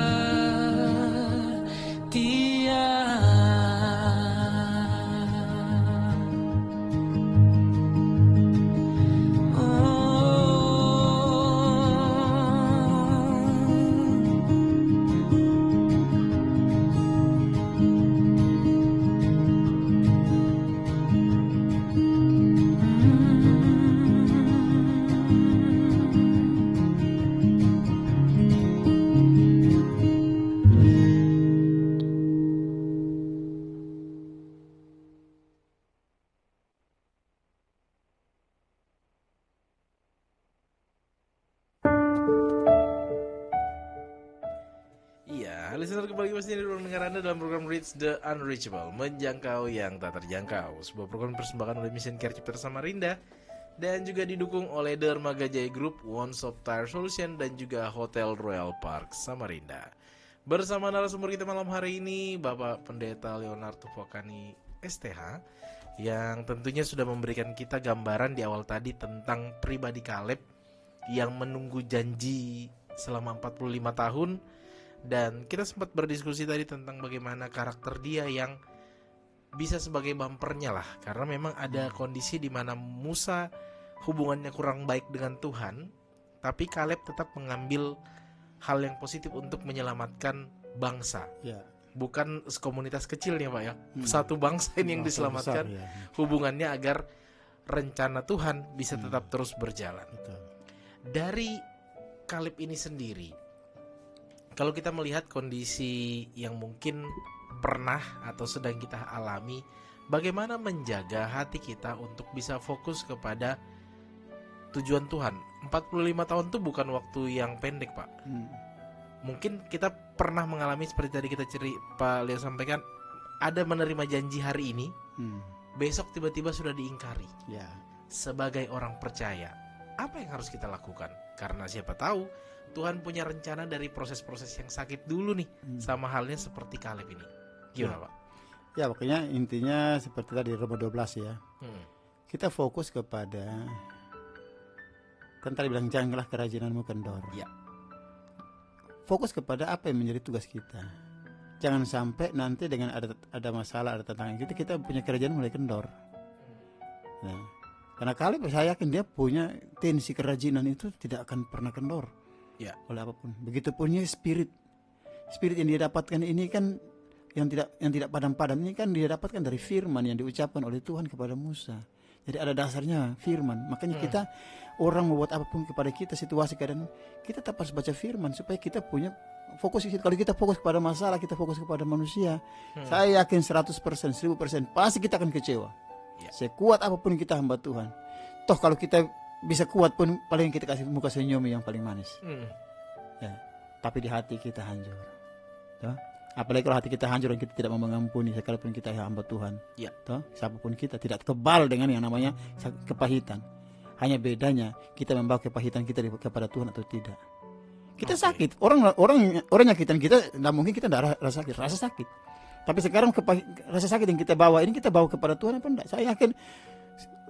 Iya, listener, kembali lagi di ruang dengar Anda dalam program Reach the Unreachable, menjangkau yang tak terjangkau. Sebuah program persembahan oleh Mission Care Cipta Samarinda dan juga didukung oleh Dermaga Jaya Group, One Stop Tire Solution, dan juga Hotel Royal Park Samarinda. Bersama narasumber kita malam hari ini, Bapak Pendeta Leonardo Fokani STH, yang tentunya sudah memberikan kita gambaran di awal tadi tentang pribadi Kaleb yang menunggu janji selama 45 tahun. Dan kita sempat berdiskusi tadi tentang bagaimana karakter dia yang bisa sebagai bumpernya lah. Karena memang ada kondisi di mana Musa hubungannya kurang baik dengan Tuhan, tapi Kaleb tetap mengambil hal yang positif untuk menyelamatkan bangsa. Ya. Bukan komunitas kecil nih Pak ya. Satu bangsa ini yang Bangsa diselamatkan, besar, ya. hubungannya agar rencana Tuhan bisa tetap terus berjalan. Betul. Dari Kaleb ini sendiri, kalau kita melihat kondisi yang mungkin pernah atau sedang kita alami bagaimana menjaga hati kita untuk bisa fokus kepada tujuan Tuhan. 45 tahun itu bukan waktu yang pendek, Pak. Mungkin kita pernah mengalami seperti tadi kita Pak Leo sampaikan, ada menerima janji hari ini, besok tiba-tiba sudah diingkari. Ya. Sebagai orang percaya, apa yang harus kita lakukan? Karena siapa tahu Tuhan punya rencana dari proses-proses yang sakit dulu nih, sama halnya seperti Kaleb ini. Gimana, Pak? Ya, pokoknya intinya seperti tadi Roma 12 ya. Kita fokus kepada, kan tadi bilang janganlah kerajinanmu kendor. Ya. Fokus kepada apa yang menjadi tugas kita. Jangan sampai nanti dengan ada masalah, ada tantangan kita punya kerajaan mulai kendor. Nah, karena Kaleb saya yakin dia punya tensi kerajinan itu tidak akan pernah kendor. Ya. Oleh apapun. Begitupun spirit yang dia dapatkan ini kan yang tidak padam-padam ini kan dia dapatkan dari firman yang diucapkan oleh Tuhan kepada Musa. Jadi ada dasarnya firman. Makanya kita orang membuat apapun kepada kita, situasi keadaan, kita tetap harus baca firman supaya kita punya fokus. Kalau kita fokus kepada masalah, kita fokus kepada manusia, saya yakin 100%, 1000% pasti kita akan kecewa. Ya. Sekuat apapun kita hamba Tuhan. Toh kalau kita bisa kuat pun paling kita kasih muka senyum yang paling manis. Ya. Tapi di hati kita hancur. Toh? Apalagi kalau hati kita hancur dan kita tidak mau mengampuni sekalipun kita hamba Tuhan. Ya. Toh? Siapapun kita tidak kebal dengan yang namanya kepahitan. Hanya bedanya kita membawa kepahitan kita kepada Tuhan atau tidak. Kita sakit. Orang nyakitan kita, tidak mungkin kita tidak rasa sakit. Tapi sekarang rasa sakit yang kita bawa ini kita bawa kepada Tuhan apa enggak? Saya yakin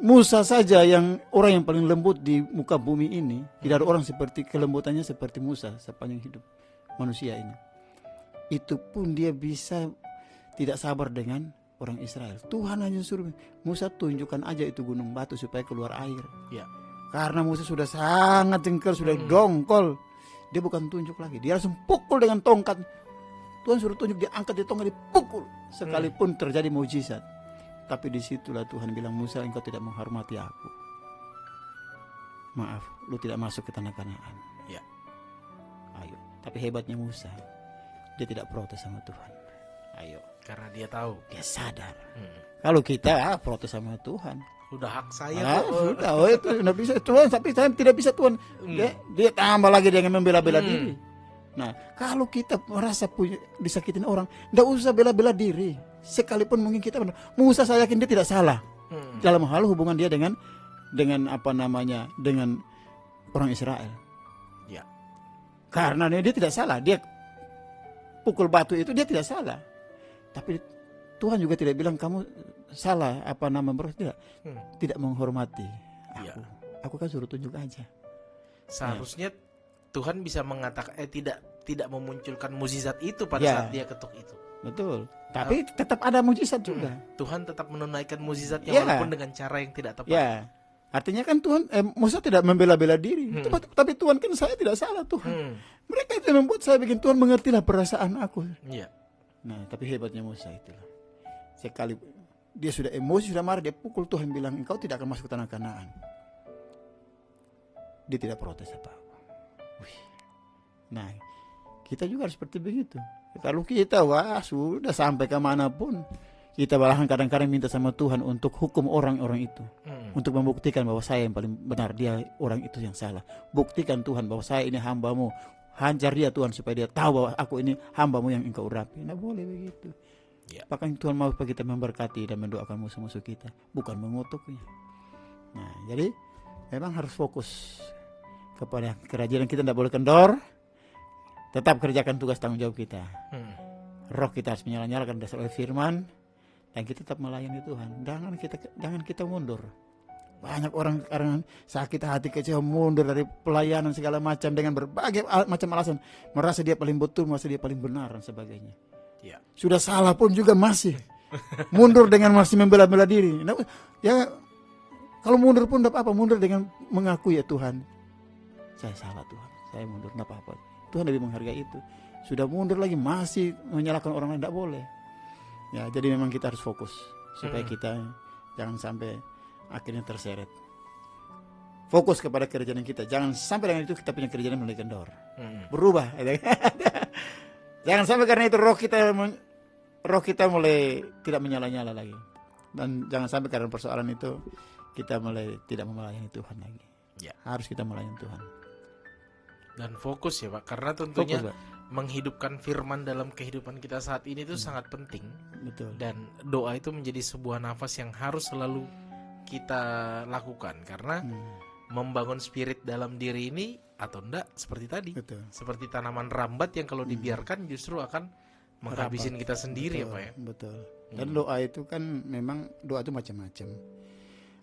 Musa saja yang orang yang paling lembut di muka bumi ini, tidak ada orang seperti kelembutannya seperti Musa sepanjang hidup manusia ini. Itu pun dia bisa tidak sabar dengan orang Israel. Tuhan hanya suruh Musa tunjukkan aja itu gunung batu supaya keluar air. Ya. Karena Musa sudah sangat jengkel, sudah dongkol. Dia bukan tunjuk lagi, dia langsung pukul dengan tongkat. Tuhan suruh tunjuk, dia angkat di tongkat, dipukul. Sekalipun terjadi mujizat. Tapi disitulah Tuhan bilang, Musa, engkau tidak menghormati aku. Maaf, lu tidak masuk ke tanah Kanaan. Ya. Ayo. Tapi hebatnya Musa, dia tidak protes sama Tuhan. Ayo. Karena dia tahu, Dia sadar. Kalau kita protes sama Tuhan, udah hak saya kok. sudah, itu sudah bisa Tuhan, tapi saya tidak bisa Tuhan. Dia tambah lagi dengan membela-bela diri. Nah, kalau kita merasa disakitin orang, tidak usah bela-bela diri. Sekalipun mungkin kita Musa, saya yakin dia tidak salah dalam hal hubungan dia dengan dengan orang Israel. Ya. Karena dia tidak salah, dia pukul batu itu dia tidak salah. Tapi Tuhan juga tidak bilang kamu salah tidak menghormati aku. Ya. Aku kan suruh tunjuk aja. Seharusnya Tuhan bisa mengatakan tidak memunculkan mukjizat itu pada Ya. saat dia ketuk itu. Betul. Tapi tetap ada mujizat juga. Tuhan tetap menunaikan mukjizatnya Ya. walaupun dengan cara yang tidak tepat. Ya. Artinya kan Tuhan Musa tidak membela-bela diri. Tapi Tuhan kan saya tidak salah Tuhan. Mereka itu yang membuat saya bikin Tuhan mengertilah perasaan aku. Iya. Nah, tapi hebatnya Musa itulah. Sekali dia sudah emosi, sudah marah, dia pukul, Tuhan bilang, engkau tidak akan masuk ke tanah Kanaan. Dia tidak protes apa-apa. Wih. Nah, kita juga harus seperti begitu. Kalau kita, sudah sampai kemanapun, kita bahkan kadang-kadang minta sama Tuhan untuk hukum orang-orang itu. Untuk membuktikan bahwa saya yang paling benar, dia orang itu yang salah. Buktikan Tuhan bahwa saya ini hamba-Mu. Hajar dia Tuhan supaya dia tahu bahwa aku ini hamba-Mu yang engkau urapi. Tidak boleh begitu. Ya. Bahkan Tuhan mau supaya kita memberkati dan mendoakan musuh-musuh kita, bukan mengutuknya. Nah, jadi memang harus fokus kepada kerajaan kita, tidak boleh kendor. Tetap kerjakan tugas tanggung jawab kita. Roh kita harus menyala-nyalakan dasar oleh firman, dan kita tetap melayani Tuhan. Jangan kita mundur. Banyak orang sekarang sakit hati, kecewa, mundur dari pelayanan segala macam dengan berbagai macam alasan, merasa dia paling betul, merasa dia paling benar dan sebagainya. Ya. Sudah salah pun juga masih mundur dengan masih membela-bela diri. Nah, ya kalau mundur pun tidak apa-apa, mundur dengan mengakui, ya Tuhan, saya salah Tuhan, saya mundur, tidak apa-apa. Tuhan lebih menghargai itu. Sudah mundur lagi masih menyalahkan orang lain, tidak boleh. Ya, jadi memang kita harus fokus supaya kita jangan sampai akhirnya terseret. Fokus kepada kerjaan kita. Jangan sampai dengan itu kita punya kerjaan mulai kendor. Berubah. Jangan sampai karena itu roh kita mulai tidak menyala-nyala lagi. Dan jangan sampai karena persoalan itu kita mulai tidak melayani Tuhan lagi. Ya. Harus kita melayani Tuhan. Dan fokus ya Pak, karena tentunya Fokus, Pak. menghidupkan firman dalam kehidupan kita saat ini itu sangat penting. Betul. Dan doa itu menjadi sebuah nafas yang harus selalu kita lakukan, karena membangun spirit dalam diri ini atau enggak seperti tadi, Betul. seperti tanaman rambat yang kalau dibiarkan justru akan menghabisin kita sendiri ya Pak ya. Betul. Dan doa itu kan memang doa itu macam-macam.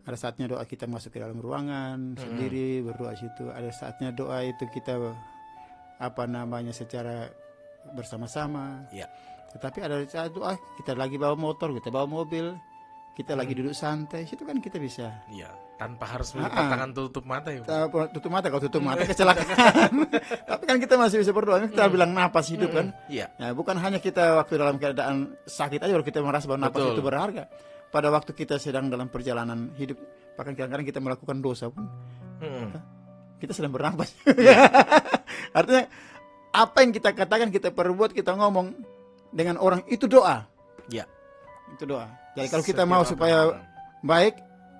Ada saatnya doa kita masuk ke dalam ruangan sendiri berdoa situ. Ada saatnya doa itu kita secara bersama-sama. Ya. Tetapi ada saat doa kita lagi bawa motor, kita bawa mobil, kita lagi duduk santai, situ kan kita bisa. Iya, tanpa harus melipat tangan tutup mata ya Pak. Tutup mata, kalau tutup mata kecelakaan. Tapi kan kita masih bisa berdoa. Kita bilang napas hidup kan. Iya. Ya, bukan hanya kita waktu dalam keadaan sakit aja baru kita merasa bahwa napas Betul. itu berharga. Pada waktu kita sedang dalam perjalanan hidup, bahkan kadang-kadang kita melakukan dosa pun, kita sedang bernapas. Artinya apa yang kita katakan, kita perbuat, kita ngomong dengan orang itu doa. Iya. Itu doa. Jadi kalau kita Setiap mau apa supaya yang baik,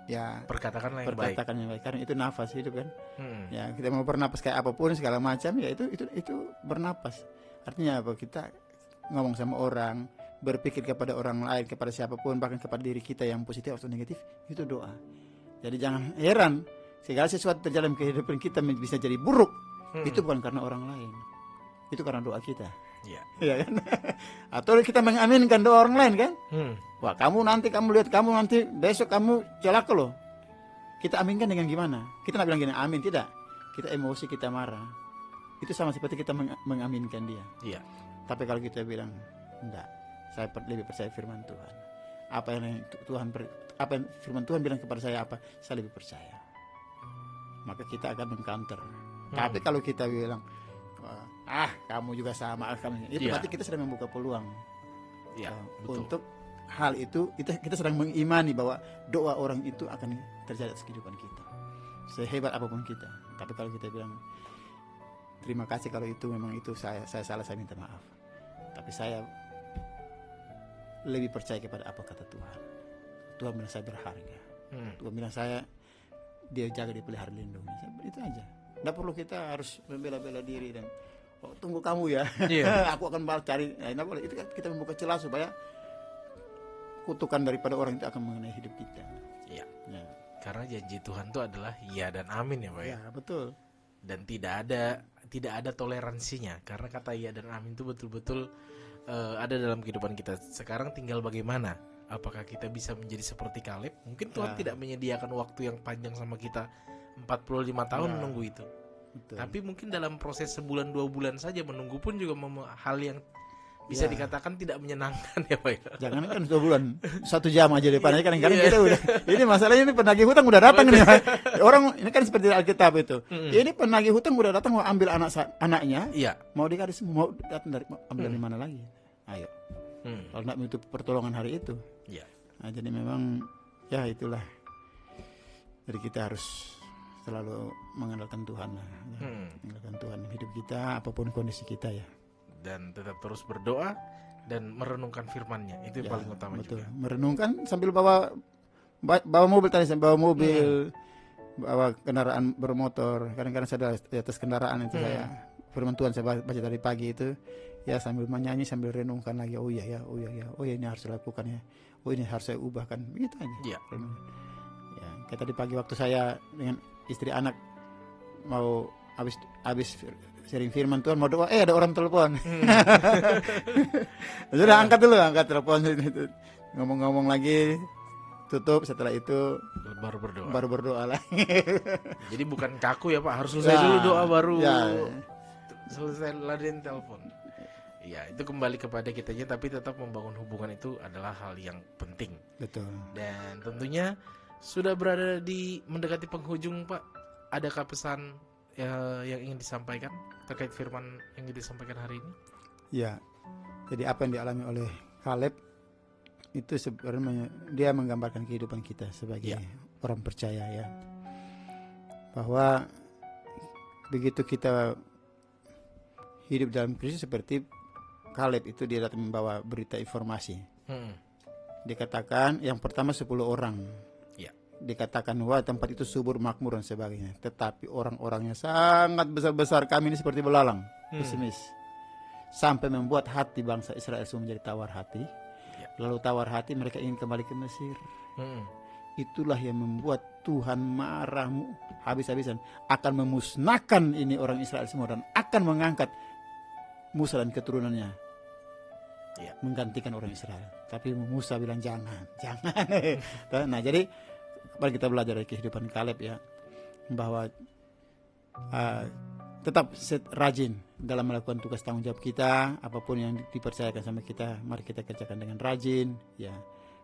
ya perkatakanlah yang baik. perkatakan yang baik. Karena itu nafas hidup kan. Hmm. Ya, kita mau bernapas kayak apapun segala macam, ya itu bernapas. Artinya apa? Kita ngomong sama orang, berpikir kepada orang lain, kepada siapapun, bahkan kepada diri kita yang positif atau negatif, itu doa. Jadi jangan heran segala sesuatu terjadi dalam kehidupan kita bisa jadi buruk. Itu bukan karena orang lain. Itu karena doa kita. Iya. Iya kan? Atau kita mengaminkan doa orang lain kan? Hmm. Wah, kamu nanti besok kamu celaka loh. Kita aminkan dengan gimana? Kita nggak bilang gini, amin, tidak. Kita emosi, kita marah. Itu sama seperti kita mengaminkan dia. Iya. Tapi kalau kita bilang enggak, saya lebih percaya firman Tuhan. Apa yang firman Tuhan bilang kepada saya apa, saya lebih percaya. Maka kita akan mengcounter. Tapi kalau kita bilang, kamu juga sama, itu Iya. berarti kita sedang membuka peluang. Iya, betul. Untuk hal itu kita sedang mengimani bahwa doa orang itu akan terjadi atas kehidupan kita, sehebat apapun kita. Tapi kalau kita bilang terima kasih kalau itu memang itu saya salah, saya minta maaf, tapi saya lebih percaya kepada apa kata Tuhan. Tuhan bilang saya berharga. Tuhan bilang dia jaga, dia pelihara, lindungi. Itu aja. Tidak perlu kita harus membela-bela diri dan tunggu kamu ya. Iya. Aku akan balas cari. Nah, boleh. Itu kan kita membuka celah supaya kutukan daripada orang itu akan mengenai hidup kita. Iya. Ya, Karena janji Tuhan itu adalah iya dan amin ya Pak ya. ya betul. Dan tidak ada toleransinya, karena kata iya dan amin itu betul-betul ada dalam kehidupan kita. Sekarang tinggal bagaimana, apakah kita bisa menjadi seperti Kaleb? Mungkin Tuhan tidak menyediakan waktu yang panjang sama kita 45 tahun menunggu itu. Betul. Tapi mungkin dalam proses sebulan 2 bulan saja menunggu pun juga hal yang bisa dikatakan tidak menyenangkan ya Pak ya. Jangan kan 2 bulan, 1 jam aja depannya. Kadang-kadang kita udah. Ini masalahnya ini penagih hutang udah datang nih. Orang ini kan seperti Alkitab itu. Ini penagih hutang udah datang mau ambil anaknya. Iya. Mau dikasih, mau datang ambil dari mana lagi? Ayo. Kalau nak itu pertolongan hari itu. Iya. Nah, jadi memang ya itulah. Jadi kita harus selalu mengandalkan Tuhan lah. Ya. Mengandalkan Tuhan hidup kita apapun kondisi kita ya. Dan tetap terus berdoa dan merenungkan firman-Nya. Itu yang paling utama Betul. juga. Merenungkan sambil bawa mobil tadi, bawa mobil, bawa kendaraan bermotor. Kadang-kadang saya di atas kendaraan itu saya firman Tuhan saya baca dari pagi itu ya, sambil menyanyi sambil renungkan lagi. Oh iya ini harus dilakukan ya. Oh ini harus saya ubahkan. Begitu aja. Iya. Ya, kayak tadi pagi waktu saya dengan istri anak mau habis sering firman Tuhan mau doa, ada orang telepon. Sudah angkat telepon itu. Ngomong-ngomong lagi, tutup, setelah itu baru berdoa lagi. Jadi bukan kaku ya Pak, harus selesai dulu doa baru selesai ladenin telepon. Iya, itu kembali kepada kitanya, tapi tetap membangun hubungan itu adalah hal yang penting. Betul. Dan tentunya sudah berada mendekati penghujung Pak. Adakah pesan yang ingin disampaikan terkait firman yang disampaikan hari ini? Ya, jadi apa yang dialami oleh Kaleb itu sebenarnya dia menggambarkan kehidupan kita sebagai orang percaya ya, bahwa begitu kita hidup dalam krisis seperti Kaleb itu, dia datang membawa berita informasi. dikatakan yang pertama 10 orang. Ya. Dikatakan wah tempat itu subur, makmur dan sebagainya. Tetapi orang-orangnya sangat besar-besar, kami ini seperti belalang, pesimis. Sampai membuat hati bangsa Israel semua menjadi tawar hati. Ya. Lalu tawar hati mereka ingin kembali ke Mesir. Mm-mm. Itulah yang membuat Tuhan marah habis-habisan, akan memusnahkan ini orang Israel semua dan akan mengangkat Musa dan keturunannya Ya. menggantikan orang Israel. Tapi Musa bilang jangan. Nah, jadi mari kita belajar dari kehidupan Kaleb ya, bahwa tetap rajin dalam melakukan tugas tanggung jawab kita, apapun yang dipercayakan sama kita, mari kita kerjakan dengan rajin ya.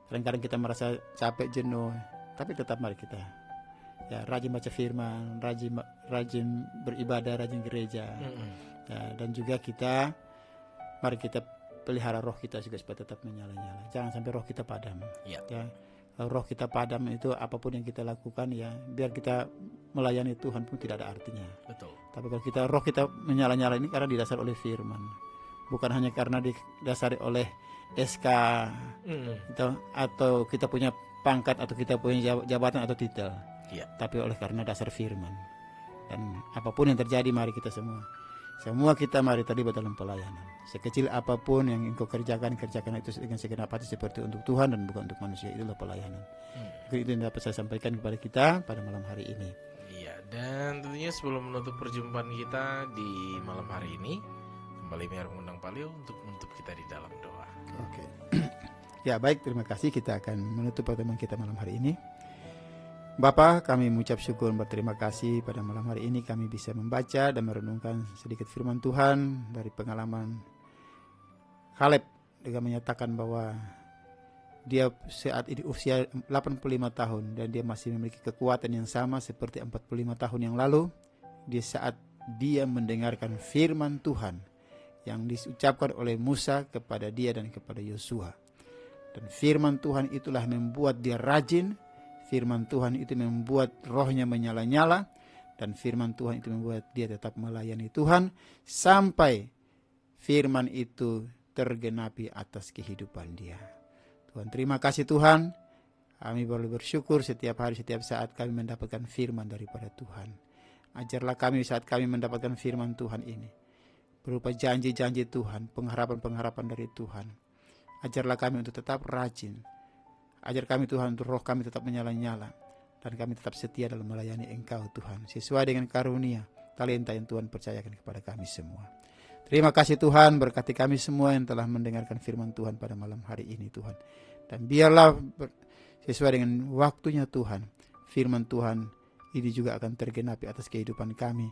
Kadang-kadang kita merasa capek, jenuh, tapi tetap mari kita ya rajin baca firman, rajin beribadah, rajin gereja. Ya, dan juga mari kita pelihara roh kita juga supaya tetap menyala-nyala. Jangan sampai roh kita padam. Ya. Ya. Kalau roh kita padam itu apapun yang kita lakukan ya, biar kita melayani Tuhan pun tidak ada artinya. Betul. Tapi kalau roh kita menyala-nyala ini karena didasari oleh firman. Bukan hanya karena didasari oleh SK atau kita punya pangkat atau kita punya jabatan atau titel. Ya. Tapi oleh karena dasar firman. Dan apapun yang terjadi mari kita semua kita mari terlibat dalam pelayanan. Sekecil apapun yang engkau kerjakan itu dengan segenap hati seperti untuk Tuhan dan bukan untuk manusia. Itulah pelayanan. Itu yang dapat saya sampaikan kepada kita pada malam hari ini. Iya, dan tentunya sebelum menutup perjumpaan kita di malam hari ini, kembali mengundang Pak Leo untuk menutup kita di dalam doa. Oke. Ya baik, terima kasih. Kita akan menutup pertemuan kita malam hari ini. Bapa, kami mengucap syukur dan berterima kasih pada malam hari ini kami bisa membaca dan merenungkan sedikit firman Tuhan dari pengalaman Kaleb dengan menyatakan bahwa dia saat ini usia 85 tahun dan dia masih memiliki kekuatan yang sama seperti 45 tahun yang lalu. Di saat dia mendengarkan firman Tuhan yang diucapkan oleh Musa kepada dia dan kepada Yosua. Dan firman Tuhan itulah membuat dia rajin. Firman Tuhan itu membuat rohnya menyala-nyala, dan firman Tuhan itu membuat dia tetap melayani Tuhan sampai firman itu tergenapi atas kehidupan dia. Tuhan, terima kasih Tuhan. Kami boleh bersyukur setiap hari, setiap saat kami mendapatkan firman daripada Tuhan. Ajarlah kami saat kami mendapatkan firman Tuhan ini, berupa janji-janji Tuhan, pengharapan-pengharapan dari Tuhan. Ajarlah kami untuk tetap rajin. Ajar kami Tuhan untuk roh kami tetap menyala-nyala, dan kami tetap setia dalam melayani Engkau Tuhan, sesuai dengan karunia talenta yang Tuhan percayakan kepada kami semua. Terima kasih Tuhan, berkati kami semua yang telah mendengarkan firman Tuhan pada malam hari ini Tuhan. Dan biarlah sesuai dengan waktunya Tuhan, firman Tuhan ini juga akan tergenapi atas kehidupan kami,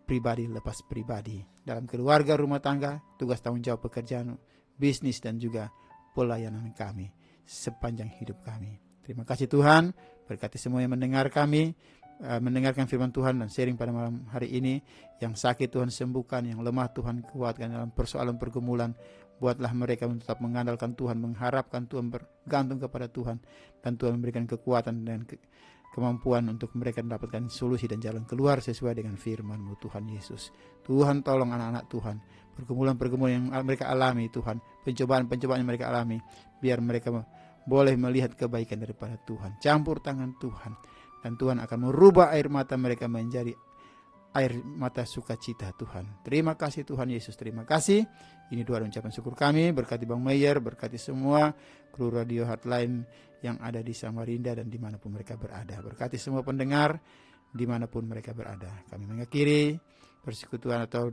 pribadi lepas pribadi, dalam keluarga, rumah tangga, tugas tanggung jawab pekerjaan, bisnis, dan juga pelayanan kami sepanjang hidup kami. Terima kasih Tuhan, berkati semua yang mendengar kami, mendengarkan firman Tuhan dan sharing pada malam hari ini. Yang sakit Tuhan sembuhkan, yang lemah Tuhan kuatkan dalam persoalan pergumulan. Buatlah mereka tetap mengandalkan Tuhan, mengharapkan Tuhan, bergantung kepada Tuhan, dan Tuhan memberikan kekuatan dan kemampuan untuk mereka mendapatkan solusi dan jalan keluar sesuai dengan firman-Mu Tuhan Yesus. Tuhan tolong anak-anak Tuhan, pergumulan-pergumulan yang mereka alami Tuhan, pencobaan-pencobaan yang mereka alami, biar mereka boleh melihat kebaikan daripada Tuhan, campur tangan Tuhan, dan Tuhan akan merubah air mata mereka menjadi air mata sukacita Tuhan. Terima kasih Tuhan Yesus, terima kasih. Ini doa dan ucapan syukur kami, berkati Bang Mayer, berkati semua kru Radio Heartline yang ada di Samarinda dan dimanapun mereka berada. Berkati semua pendengar dimanapun mereka berada. Kami mengakhiri persekutuan atau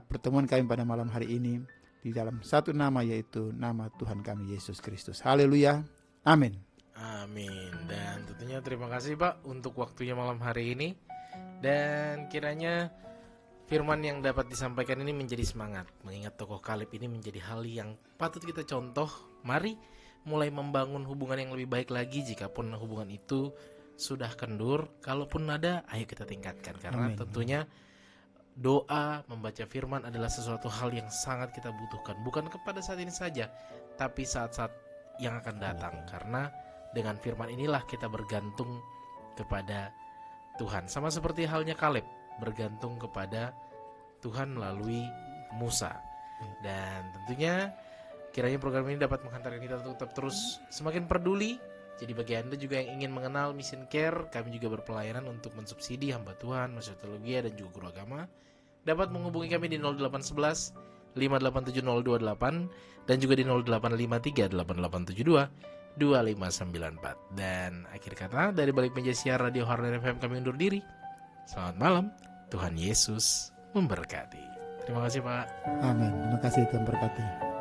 pertemuan kami pada malam hari ini di dalam satu nama, yaitu nama Tuhan kami Yesus Kristus. Haleluya, amin. Amin. Dan tentunya terima kasih Pak untuk waktunya malam hari ini. Dan kiranya firman yang dapat disampaikan ini menjadi semangat, mengingat tokoh Kaleb ini menjadi hal yang patut kita contoh. Mari mulai membangun hubungan yang lebih baik lagi. Jikapun hubungan itu sudah kendur, kalaupun ada, ayo kita tingkatkan. Karena Amin. tentunya doa, membaca firman adalah sesuatu hal yang sangat kita butuhkan. Bukan kepada saat ini saja, tapi saat-saat yang akan datang. Karena dengan firman inilah kita bergantung kepada Tuhan. Sama seperti halnya Kaleb bergantung kepada Tuhan melalui Musa. Dan tentunya Kiranya program ini dapat menghantarkan kita untuk tetap terus semakin peduli. Jadi bagi Anda juga yang ingin mengenal Mission Care, kami juga berpelayanan untuk mensubsidi hamba Tuhan, mahasiswa teologi dan juga guru agama. Dapat menghubungi kami di 0811 5870228 dan juga di 0853 8872 2594. Dan akhir kata dari balik meja siar Radio Harden FM kami undur diri. Selamat malam, Tuhan Yesus memberkati. Terima kasih Pak. Amin. Terima kasih, Tuhan berkati.